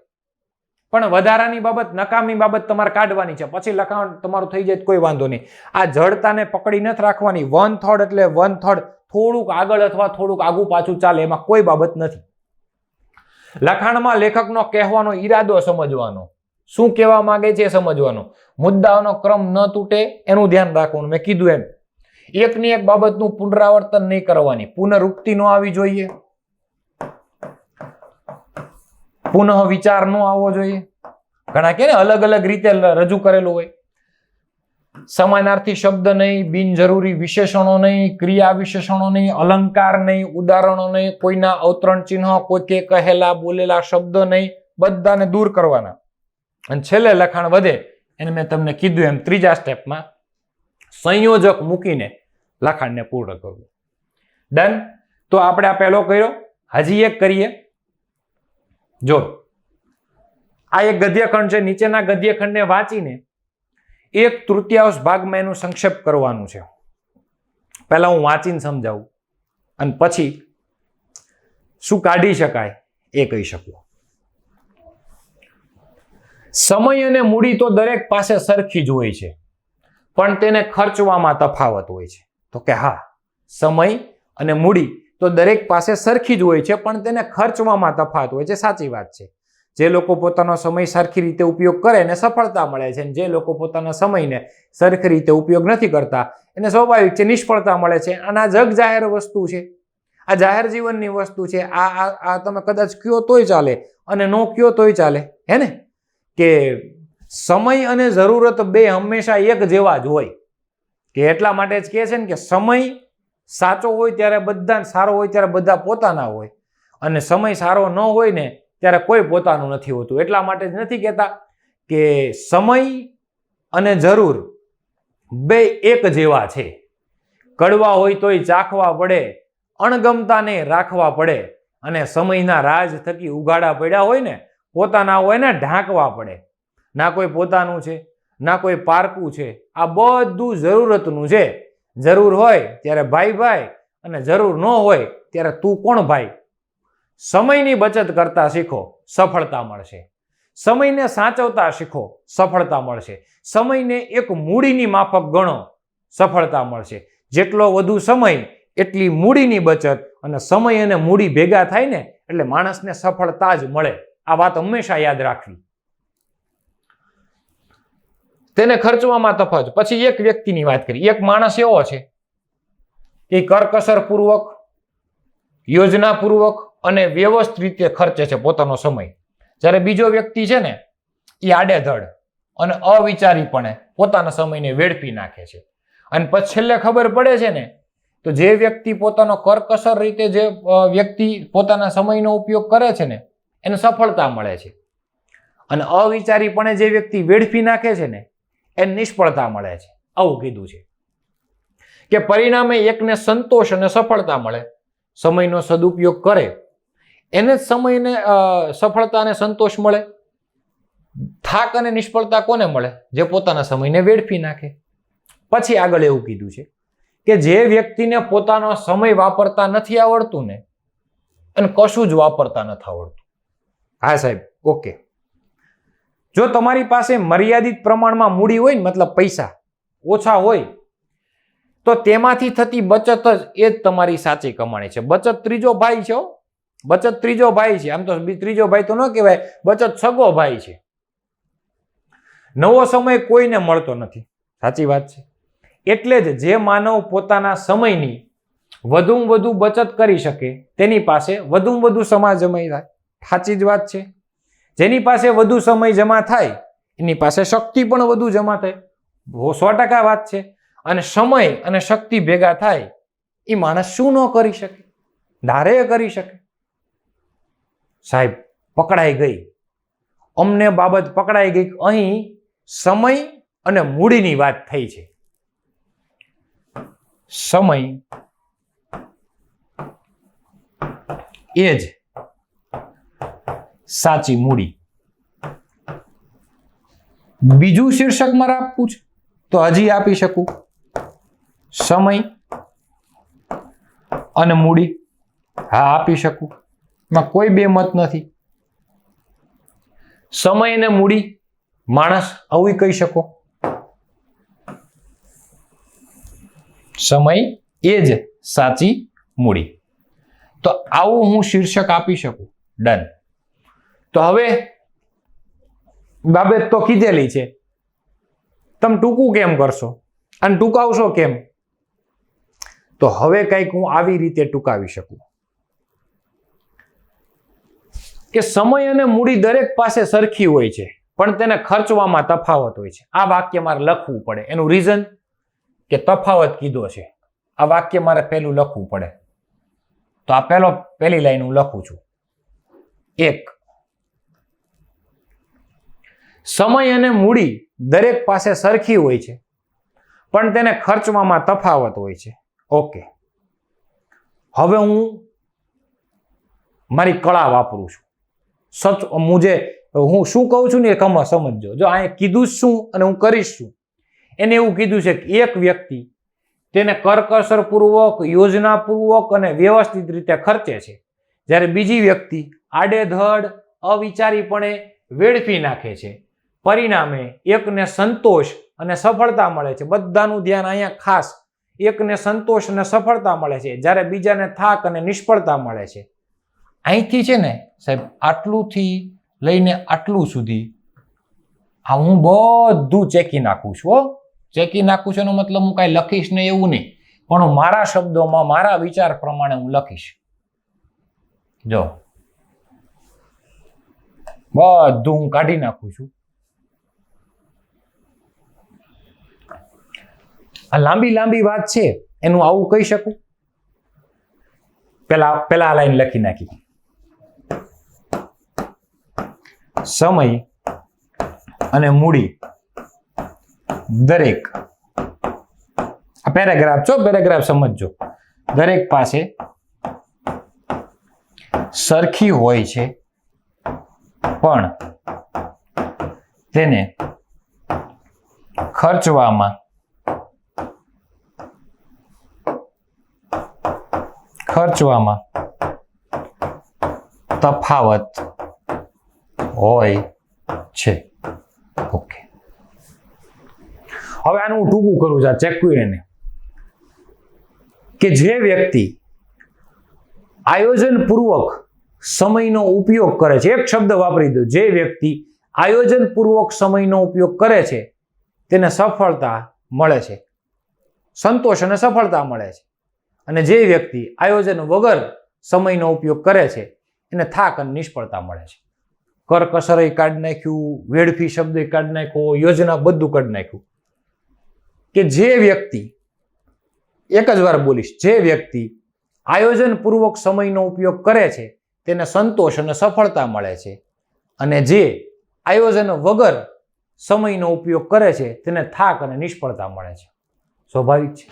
પણ વધારાની બાબત, નકામી બાબત તમારે કાઢવાની છે. પછી લખાણ તમારું થઈ જાય કોઈ વાંધો નહીં. આ જડતાને પકડી નથી રાખવાની. 1/3 એટલે 1/3, થોડુંક આગળ અથવા થોડુંક આગું પાછું ચાલે, એમાં કોઈ બાબત નથી. લખાણમાં લેખકનો કહેવાનો ઈરાદો સમજવાનો, શું કહેવા માંગે છે એ સમજવાનો, મુદ્દાઓનો ક્રમ ન તૂટે એનું ધ્યાન રાખવાનું. મેં કીધું એમ એકની એક બાબતનું પુનરાવર્તન નહીં કરવાની, પુનરુક્તિ ન આવી જોઈએ, પુનઃ વિચાર ન આવવો જોઈએ. ઘણા કે અલગ અલગ રીતે રજૂ કરેલું હોય. સમાનાર્થી શબ્દ નહીં, બિનજરૂરી વિશેષણો નહીં, ક્રિયા વિશેષણો નહીં, અલંકાર નહીં, ઉદાહરણો નહીં, કોઈના અવતરણ ચિહ્ન, કોઈ કે કહેલા બોલેલા શબ્દ નહીં, બધાને દૂર કરવાના. અને છેલ્લે લખાણ વધે એને મેં તમને કીધું એમ 3જા સ્ટેપમાં સંયોજક મૂકીને લખાણને પૂર્ણ કરવું. ડન. તો આપણે આ પહેલો કર્યો, હજી એક કરીએ. જો આ એક ગદ્યખંડ છે, નીચેના ગદ્યખંડને વાંચીને 1/3 ભાગમાં એનું સંક્ષેપ કરવાનું છે. પહેલા હું વાંચીને સમજાવું અને પછી શું કાઢી શકાય એ કહી શકું. સમય અને મૂડી તો દરેક પાસે સરખી જ હોય છે, પણ તેને ખર્ચવામાં તફાવત હોય છે. તો કે હા, સમય અને મૂડી તો દરેક પાસે સરખી જ હોય છે, પણ તેને ખર્ચવામાં તફાવત હોય છે. સાચી વાત છે. જે લોકો પોતાનો સમય સરખી રીતે ઉપયોગ કરે એને સફળતા મળે છે, અને જે લોકો પોતાના સમયને સરખી રીતે ઉપયોગ નથી કરતા એને સ્વાભાવિક છે નિષ્ફળતા મળે છે. અને આ જગ જાહેર વસ્તુ છે, આ જાહેર જીવનની વસ્તુ છે. આ તમે કદાચ કયો તોય ચાલે અને નો કયો તોય ચાલે, હે ને? કે સમય અને જરૂરત બે હંમેશા એક જેવા જ હોય. કે એટલા માટે જ કહે છે ને કે સમય સાચો હોય ત્યારે બધા સારો હોય, ત્યારે બધા પોતાના હોય, અને સમય સારો ન હોય ને ત્યારે કોઈ પોતાનું નથી હોતું. એટલા માટે જ નથી કહેતા કે સમય અને જરૂર બે એક જેવા છે. કડવા હોય તોય ચાખવા પડે, અણગમતાને રાખવા પડે, અને સમયના રાજ થકી ઉઘાડા પડ્યા હોય ને પોતાના હોય ને ઢાંકવા પડે. ના કોઈ પોતાનું છે, ના કોઈ પારકું છે, આ બધું જરૂરતનું છે. જરૂર હોય ત્યારે ભાઈ ભાઈ, અને જરૂર ન હોય ત્યારે તું કોણ ભાઈ. સમયની બચત કરતા શીખો, સફળતા મળશે. સમયને સાચવતા શીખો, સફળતા મળશે. સમયને એક મૂડીની માફક ગણો, સફળતા મળશે. જેટલો વધુ સમય એટલી મૂડીની બચત, અને સમય અને મૂડી ભેગા થાય ને એટલે માણસને સફળતા જ મળે. આ વાત હંમેશા યાદ રાખવી. તેને ખર્ચવામાં તફાવત. પછી એક વ્યક્તિની વાત કરી. એક માણસ એવો છે કે કરકસર પૂર્વક, યોજનાપૂર્વક અને વ્યવસ્થિત રીતે ખર્ચે છે પોતાનો સમય. જ્યારે બીજો વ્યક્તિ છે ને એ આડેધડ અને અવિચારીપણે પોતાના સમયને વેડફી નાખે છે. અને પછી છેલ્લે ખબર પડે છે ને તો જે વ્યક્તિ પોતાનો કરકસર રીતે જે વ્યક્તિ પોતાના સમયનો ઉપયોગ કરે છે ને એને સફળતા મળે છે, અને અવિચારીપણે જે વ્યક્તિ વેડફી નાખે છે ને એને નિષ્ફળતા મળે છે. આવું કીધું છે કે પરિણામે એકને સંતોષ અને સફળતા મળે. સમયનો સદુપયોગ કરે એને જ સમયને સફળતા અને સંતોષ મળે. થાક અને નિષ્ફળતા કોને મળે? જે પોતાના સમયને વેડફી નાખે. પછી આગળ એવું કીધું છે કે જે વ્યક્તિને પોતાનો સમય વાપરતા નથી આવડતું ને અને કશું જ વાપરતા નથી આવડતું. હા સાહેબ, ઓકે. જો તમારી પાસે મર્યાદિત પ્રમાણમાં મૂડી હોય ને, મતલબ પૈસા ઓછા હોય, તો તેમાંથી થતી બચત જ એ જ તમારી સાચી કમાણી છે. બચત ત્રીજો ભાઈ છે. બચત ત્રીજો ભાઈ છે. આમ તો ત્રીજો ભાઈ તો ન કહેવાય, બચત સગો ભાઈ છે. નવો સમય કોઈને મળતો નથી. સાચી વાત છે. એટલે જ જે માનવ પોતાના સમયની વધુમાં વધુ બચત કરી શકે તેની પાસે વધુમાં વધુ સમય જમા થાય. સાચી જ વાત છે. જેની પાસે વધુ સમય જમા થાય એની પાસે શક્તિ પણ વધુ જમા થાય. 100% વાત છે. અને સમય અને શક્તિ ભેગા થાય એ માણસ શું ન કરી શકે? ધારે કરી શકે. સાહેબ પકડાઈ ગઈ, અમને બાબત પકડાઈ ગઈ. અહીં સમય અને મૂડીની વાત થઈ છે. સમય એ જ સાચી મૂડી. બીજું શીર્ષક મારે આપવું છે તો હજી આપી શકું. સમય અને મૂડી, હા આપી શકું. માં કોઈ બે મત નથી. સમય અને મૂડી માણસ આવું કહી શકો. સમય એ જ સાચી મૂડી. તો આવું હું શીર્ષક આપી શકું. ડન. તો હવે બાબત તો કીધેલી છે, તમે ટૂંકું કેમ કરશો અને ટૂંકાવશો કેમ? તો હવે કંઈક હું આવી રીતે ટૂંકાવી શકું કે સમય અને મૂડી દરેક પાસે સરખી હોય છે, પણ તેને ખર્ચવામાં તફાવત હોય છે. આ વાક્ય મારે લખવું પડે. એનું રીઝન કે તફાવત કીધો છે. આ વાક્ય મારે પહેલું લખવું પડે. તો આ પહેલી લાઈન હું લખું છું. 1. સમય અને મૂડી દરેક પાસે સરખી હોય છે, પણ તેને ખર્ચવામાં તફાવત હોય છે. ઓકે. હવે હું મારી કળા વાપરું છું. હું શું કહું છું ને એ સમજજો. જો અહીંયા કીધું શું અને હું કરીશ શું. એને એવું કીધું છે કે એક વ્યક્તિ તેને કરકસરપૂર્વક, યોજનાપૂર્વક અને વ્યવસ્થિત રીતે ખર્ચે છે, જ્યારે બીજી વ્યક્તિ આડેધડ, અવિચારીપણે વેડફી નાખે છે. પરિણામે એકને સંતોષ અને સફળતા મળે છે. બધાનું ધ્યાન અહીંયા ખાસ. એકને સંતોષ અને સફળતા મળે છે, જ્યારે બીજાને થાક અને નિષ્ફળતા મળે છે. અહીંથી છે ને સાહેબ, આટલુંથી લઈને આટલું સુધી આ હું બધું ચેકી નાખું છું. ચેકી નાખું છું એનો મતલબ હું કાંઈ લખીશ ને એવું નહીં, પણ હું મારા શબ્દોમાં, મારા વિચાર પ્રમાણે હું લખીશ. જો બધું હું કાઢી નાખું છું. આ લાંબી લાંબી વાત છે, એનું આવું કહી શકું. પેલા લાઈન લખી નાખી. સમય અને મૂડી દરેક, આ પેરેગ્રાફ સમજજો, દરેક પાસે સરખી હોય છે, પણ તેને ખર્ચવામાં તફાવત હોય છે. ઓકે. હવે આનું હું ટૂંકું કરું છું, ચેકવીને કે જે વ્યક્તિ આયોજનપૂર્વક સમયનો ઉપયોગ કરે છે, એક શબ્દ વાપરી દો, જે વ્યક્તિ આયોજનપૂર્વક સમયનો ઉપયોગ કરે છે તેને સફળતા મળે છે, સંતોષ અને સફળતા મળે છે. અને જે વ્યક્તિ આયોજન વગર સમયનો ઉપયોગ કરે છે એને થાક અને નિષ્ફળતા મળે છે. કરકસર કાઢી નાખ્યું, વેડફી શબ્દ કાઢી નાખ્યો, યોજના બધું કાઢી નાખ્યું. કે જે વ્યક્તિ, એક જ વાર બોલીશ, જે વ્યક્તિ આયોજનપૂર્વક સમયનો ઉપયોગ કરે છે તેને સંતોષ અને સફળતા મળે છે, અને જે આયોજન વગર સમયનો ઉપયોગ કરે છે તેને થાક અને નિષ્ફળતા મળે છે. સ્વાભાવિક છે.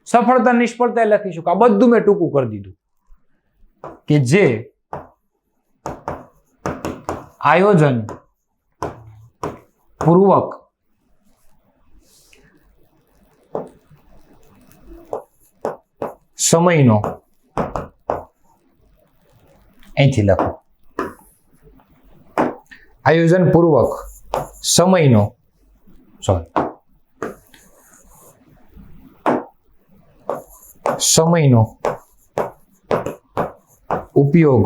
સફળતા નિષ્ફળતા લખીશું. આ બધું મેં ટૂંકું કરી દીધું. કે જે આયોજન પૂર્વક સમયનો, અહીંથી લખો, આયોજન પૂર્વક સમયનો ઉપયોગ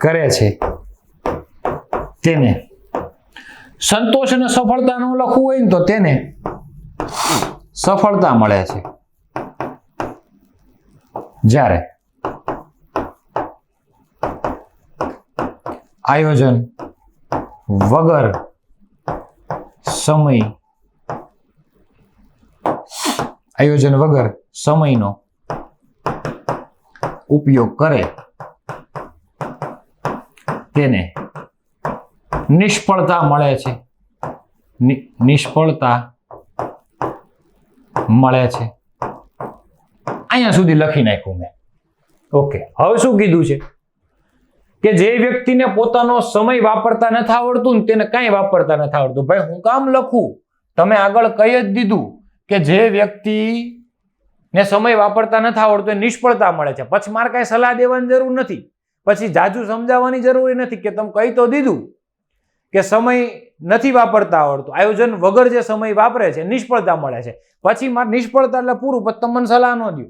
કરે છે તેને સંતોષ અને સફળતા ન લખવું હોય ને તો તેને સફળતા મળે છે, જ્યારે આયોજન વગર સમયનો ઉપયોગ કરે તેને નિષ્ફળતા મળે છે. અહીંયા સુધી લખી નાખ્યું મેં. ઓકે. હવે શું કીધું છે કે જે વ્યક્તિને પોતાનો સમય વાપરતા નથી આવડતું ને તેને કાંઈ વાપરતા નથી આવડતું. ભાઈ હું કામ લખું? તમે આગળ કહી જ દીધું કે જે વ્યક્તિ ને સમય વાપરતા નથી આવડતો એ નિષ્ફળતા મળે છે. પછી મારે કાંઈ સલાહ દેવાની જરૂર નથી, પછી જાજુ સમજાવવાની જરૂર નથી કે તમે કહી તો દીધું કે સમય નથી વાપરતા આવડતું, આયોજન વગર જે સમય વાપરે છે નિષ્ફળતા મળે છે. પછી મારે નિષ્ફળતા એટલે પૂરું, પછી તમે મને સલાહ ન દો.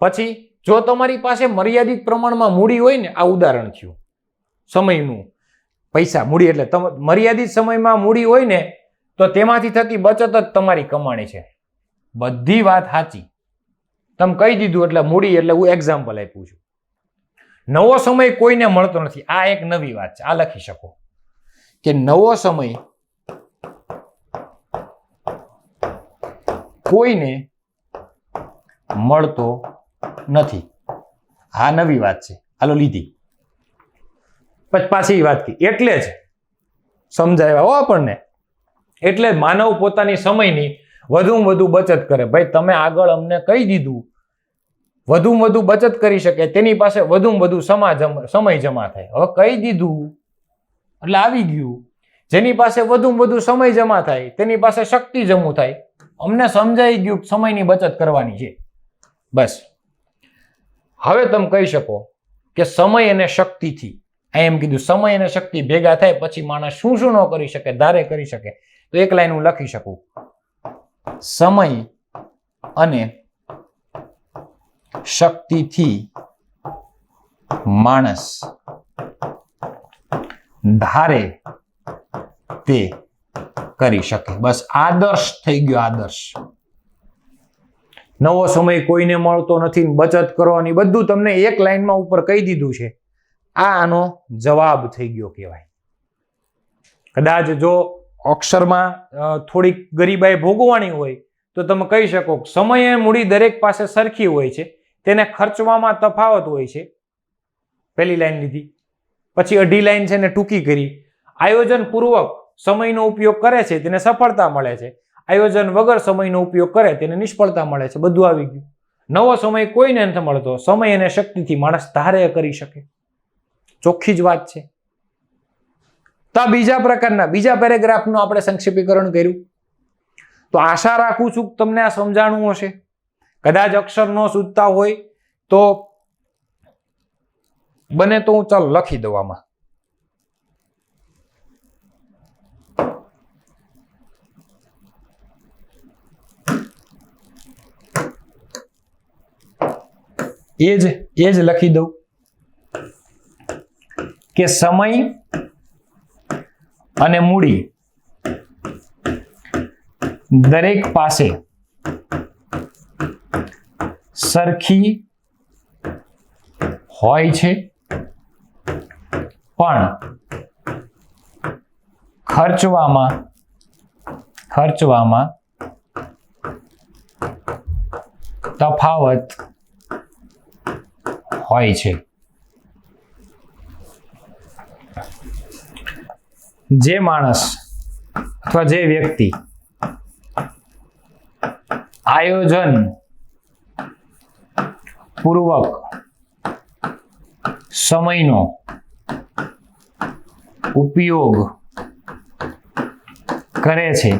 પછી જો તમારી પાસે મર્યાદિત પ્રમાણમાં મૂડી હોય ને, આ ઉદાહરણ થયું સમયનું, પૈસા મૂડી એટલે મર્યાદિત સમયમાં મૂડી હોય ને તો તેમાંથી થતી બચત જ તમારી કમાણી છે. બધી વાત સાચી, તમે કહી દીધું એટલે મૂડી, એટલે હું એક્ઝામ્પલ આપ્યું છું. નવો સમય કોઈને મળતો નથી, આ એક નવી વાત છે. આ લખી શકો કે નવો સમય કોઈને મળતો નથી. આ નવી વાત છે, હાલો લીધી. પછી પાછી વાત કી, એટલે જ સમજાવ્યા હો આપણને. એટલે માનવ પોતાની સમયની વધુમાં વધુ બચત કરે. ભાઈ તમે આગળ અમને કહી દીધું વધુમાં વધુ બચત કરી શકે, તેની પાસે વધુમાં વધુ સમય જમા થાય. હવે કહી દીધું એટલે આવી ગયું. જેની પાસે વધુમાં વધુ સમય જમા થાય તેની પાસે શક્તિ જમું થાય. અમને સમજાઈ ગયું સમયની બચત કરવાની છે, બસ. હવે તમે કહી શકો કે સમય અને શક્તિથી, એમ કીધું સમય અને શક્તિ ભેગા થાય પછી માણસ શું શું ન કરી શકે, ધારે કરી શકે. તો એક લાઈન હું લખી શકું, સમય અને શક્તિથી માણસ ધારે તે કરી શકે. બસ આદર્શ થઈ ગયો, આદર્શ. નવો સમય કોઈને મળતો નથી, બચત કરવાની બધું તમને એક લાઈનમાં ઉપર કહી દીધું છે. આ આનો જવાબ થઈ ગયો કહેવાય. કદાચ જો અક્ષરમાં થોડીક ગરીબાઈ ભોગવવાની હોય તો તમે કહી શકો સમય અને મૂડી દરેક પાસે સરખી હોય છે, તેને ખર્ચવામાં તફાવત હોય છે. પહેલી લાઈન લીધી, પછી અઢી લાઈન છે ને ટૂંકી કરી. આયોજન પૂર્વક સમયનો ઉપયોગ કરે છે તેને સફળતા મળે છે, આયોજન વગર સમયનો ઉપયોગ કરે તેને નિષ્ફળતા મળે છે. બધું આવી ગયું. નવો સમય કોઈને નથી મળતો, સમય અને શક્તિથી માણસ ધારે કરી શકે. ચોખ્ખી જ વાત છે. તો આ બીજા પ્રકારના બીજા પેરેગ્રાફનું આપણે સંક્ષેપીકરણ કર્યું. તો આશા રાખું છું કે તમને આ સમજાણું હશે. કદાચ અક્ષર ન સૂઝતા હોય તો બને તો હું ચાલો લખી દઉં આમાં. એ જ લખી દઉં કે સમય અને મૂડી દરેક પાસે સરખી હોય છે, પણ ખર્ચવામાં તફાવત હોય છે. જે માણસ અથવા જે વ્યક્તિ આયોજન પૂર્વક સમયનો ઉપયોગ કરે છે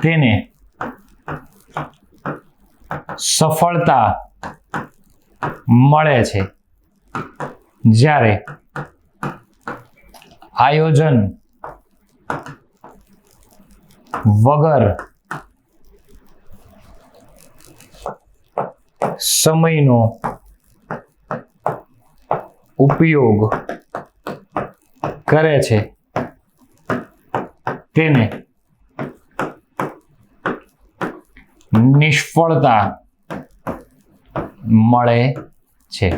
તેને સફળતા મળે છે, જ્યારે આયોજન વગર સમયનો ઉપયોગ કરે છે તેને નિષ્ફળતા મળે છે.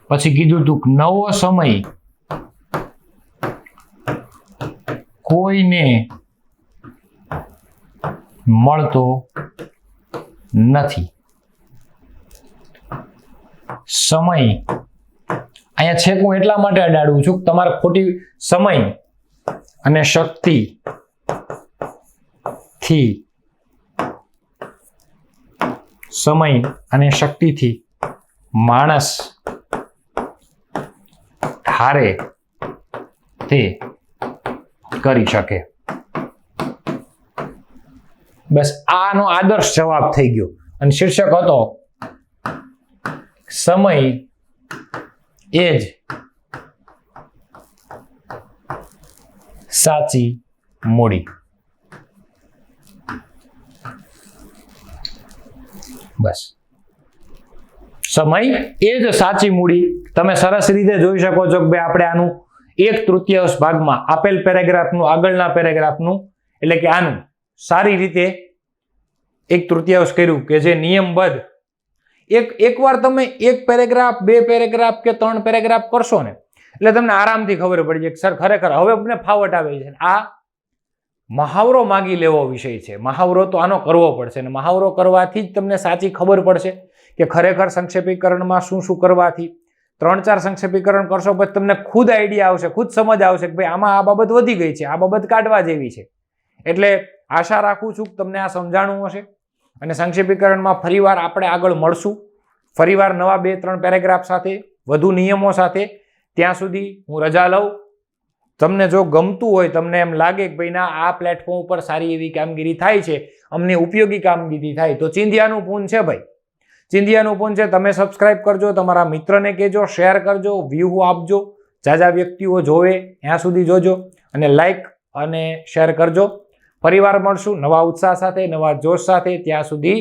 પછી કીધું તું નવો સમય કોઈને મળતો નથી. સમય અહીંયા છેક હું એટલા માટે અડાડું છું કે તમારે ખોટી સમય અને શક્તિ થી માણસ ધારે તે કરી શકે. બસ આનો આદર્શ જવાબ થઈ ગયો. અને શીર્ષક હતો સમય એ જ સાચી મૂડી. બસ સમય એ જ સાચી મૂડી. તમે સરસ રીતે જોઈ શકો છો કે ભાઈ આપણે આનું 1/3 ભાગમાં આપેલ પેરેગ્રાફનું આગળના પેરેગ્રાફનું એટલે કે આનું સારી રીતે 1/3 કર્યું કે જે નિયમબદ્ધ. એકવાર તમે 1 પેરેગ્રાફ 2 પેરેગ્રાફ કે 3 પેરેગ્રાફ કરશો ને એટલે તમને આરામથી ખબર પડી જાય કે સર ખરેખર હવે મને ફાવટ આવે છે. આ મહાવરો માગી લેવો વિષય છે. મહાવરો તો આનો કરવો પડશે અને મહાવરો કરવાથી જ તમને સાચી ખબર પડશે કે ખરેખર સંક્ષેપીકરણમાં શું શું કરવાથી. 3-4 સંક્ષેપીકરણ કરશો પછી તમને ખુદ આઈડિયા આવશે, ખુદ સમજ આવશે કે ભાઈ આમાં આ બાબત વધી ગઈ છે, આ બાબત કાઢવા જેવી છે. એટલે આશા રાખું છું કે તમને આ સમજાણું હશે અને સંક્ષેપીકરણમાં ફરીવાર આપણે આગળ મળશું, ફરીવાર નવા 2-3 પેરેગ્રાફ સાથે, વધુ નિયમો સાથે. ત્યાં સુધી હું રજા લઉં. તમને જો ગમતું હોય, તમને એમ લાગે કે ભાઈ ના આ પ્લેટફોર્મ ઉપર સારી એવી કામગીરી થાય છે, અમને ઉપયોગી કામગીરી થાય, તો ચિંધ્યાનું પૂન છે ભાઈ, ચિંધ્યાનું પૂન છે. તમે સબસ્ક્રાઇબ કરજો, તમારા મિત્રને કહેજો, શેર કરજો, વ્યૂ આપજો, જાજા વ્યક્તિઓ જોવે ત્યાં સુધી જોજો અને લાઈક અને શેર કરજો. ફરીવાર મળશું નવા ઉત્સાહ સાથે, નવા જોશ સાથે. ત્યાં સુધી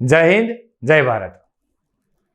જય હિન્દ, જય ભારત.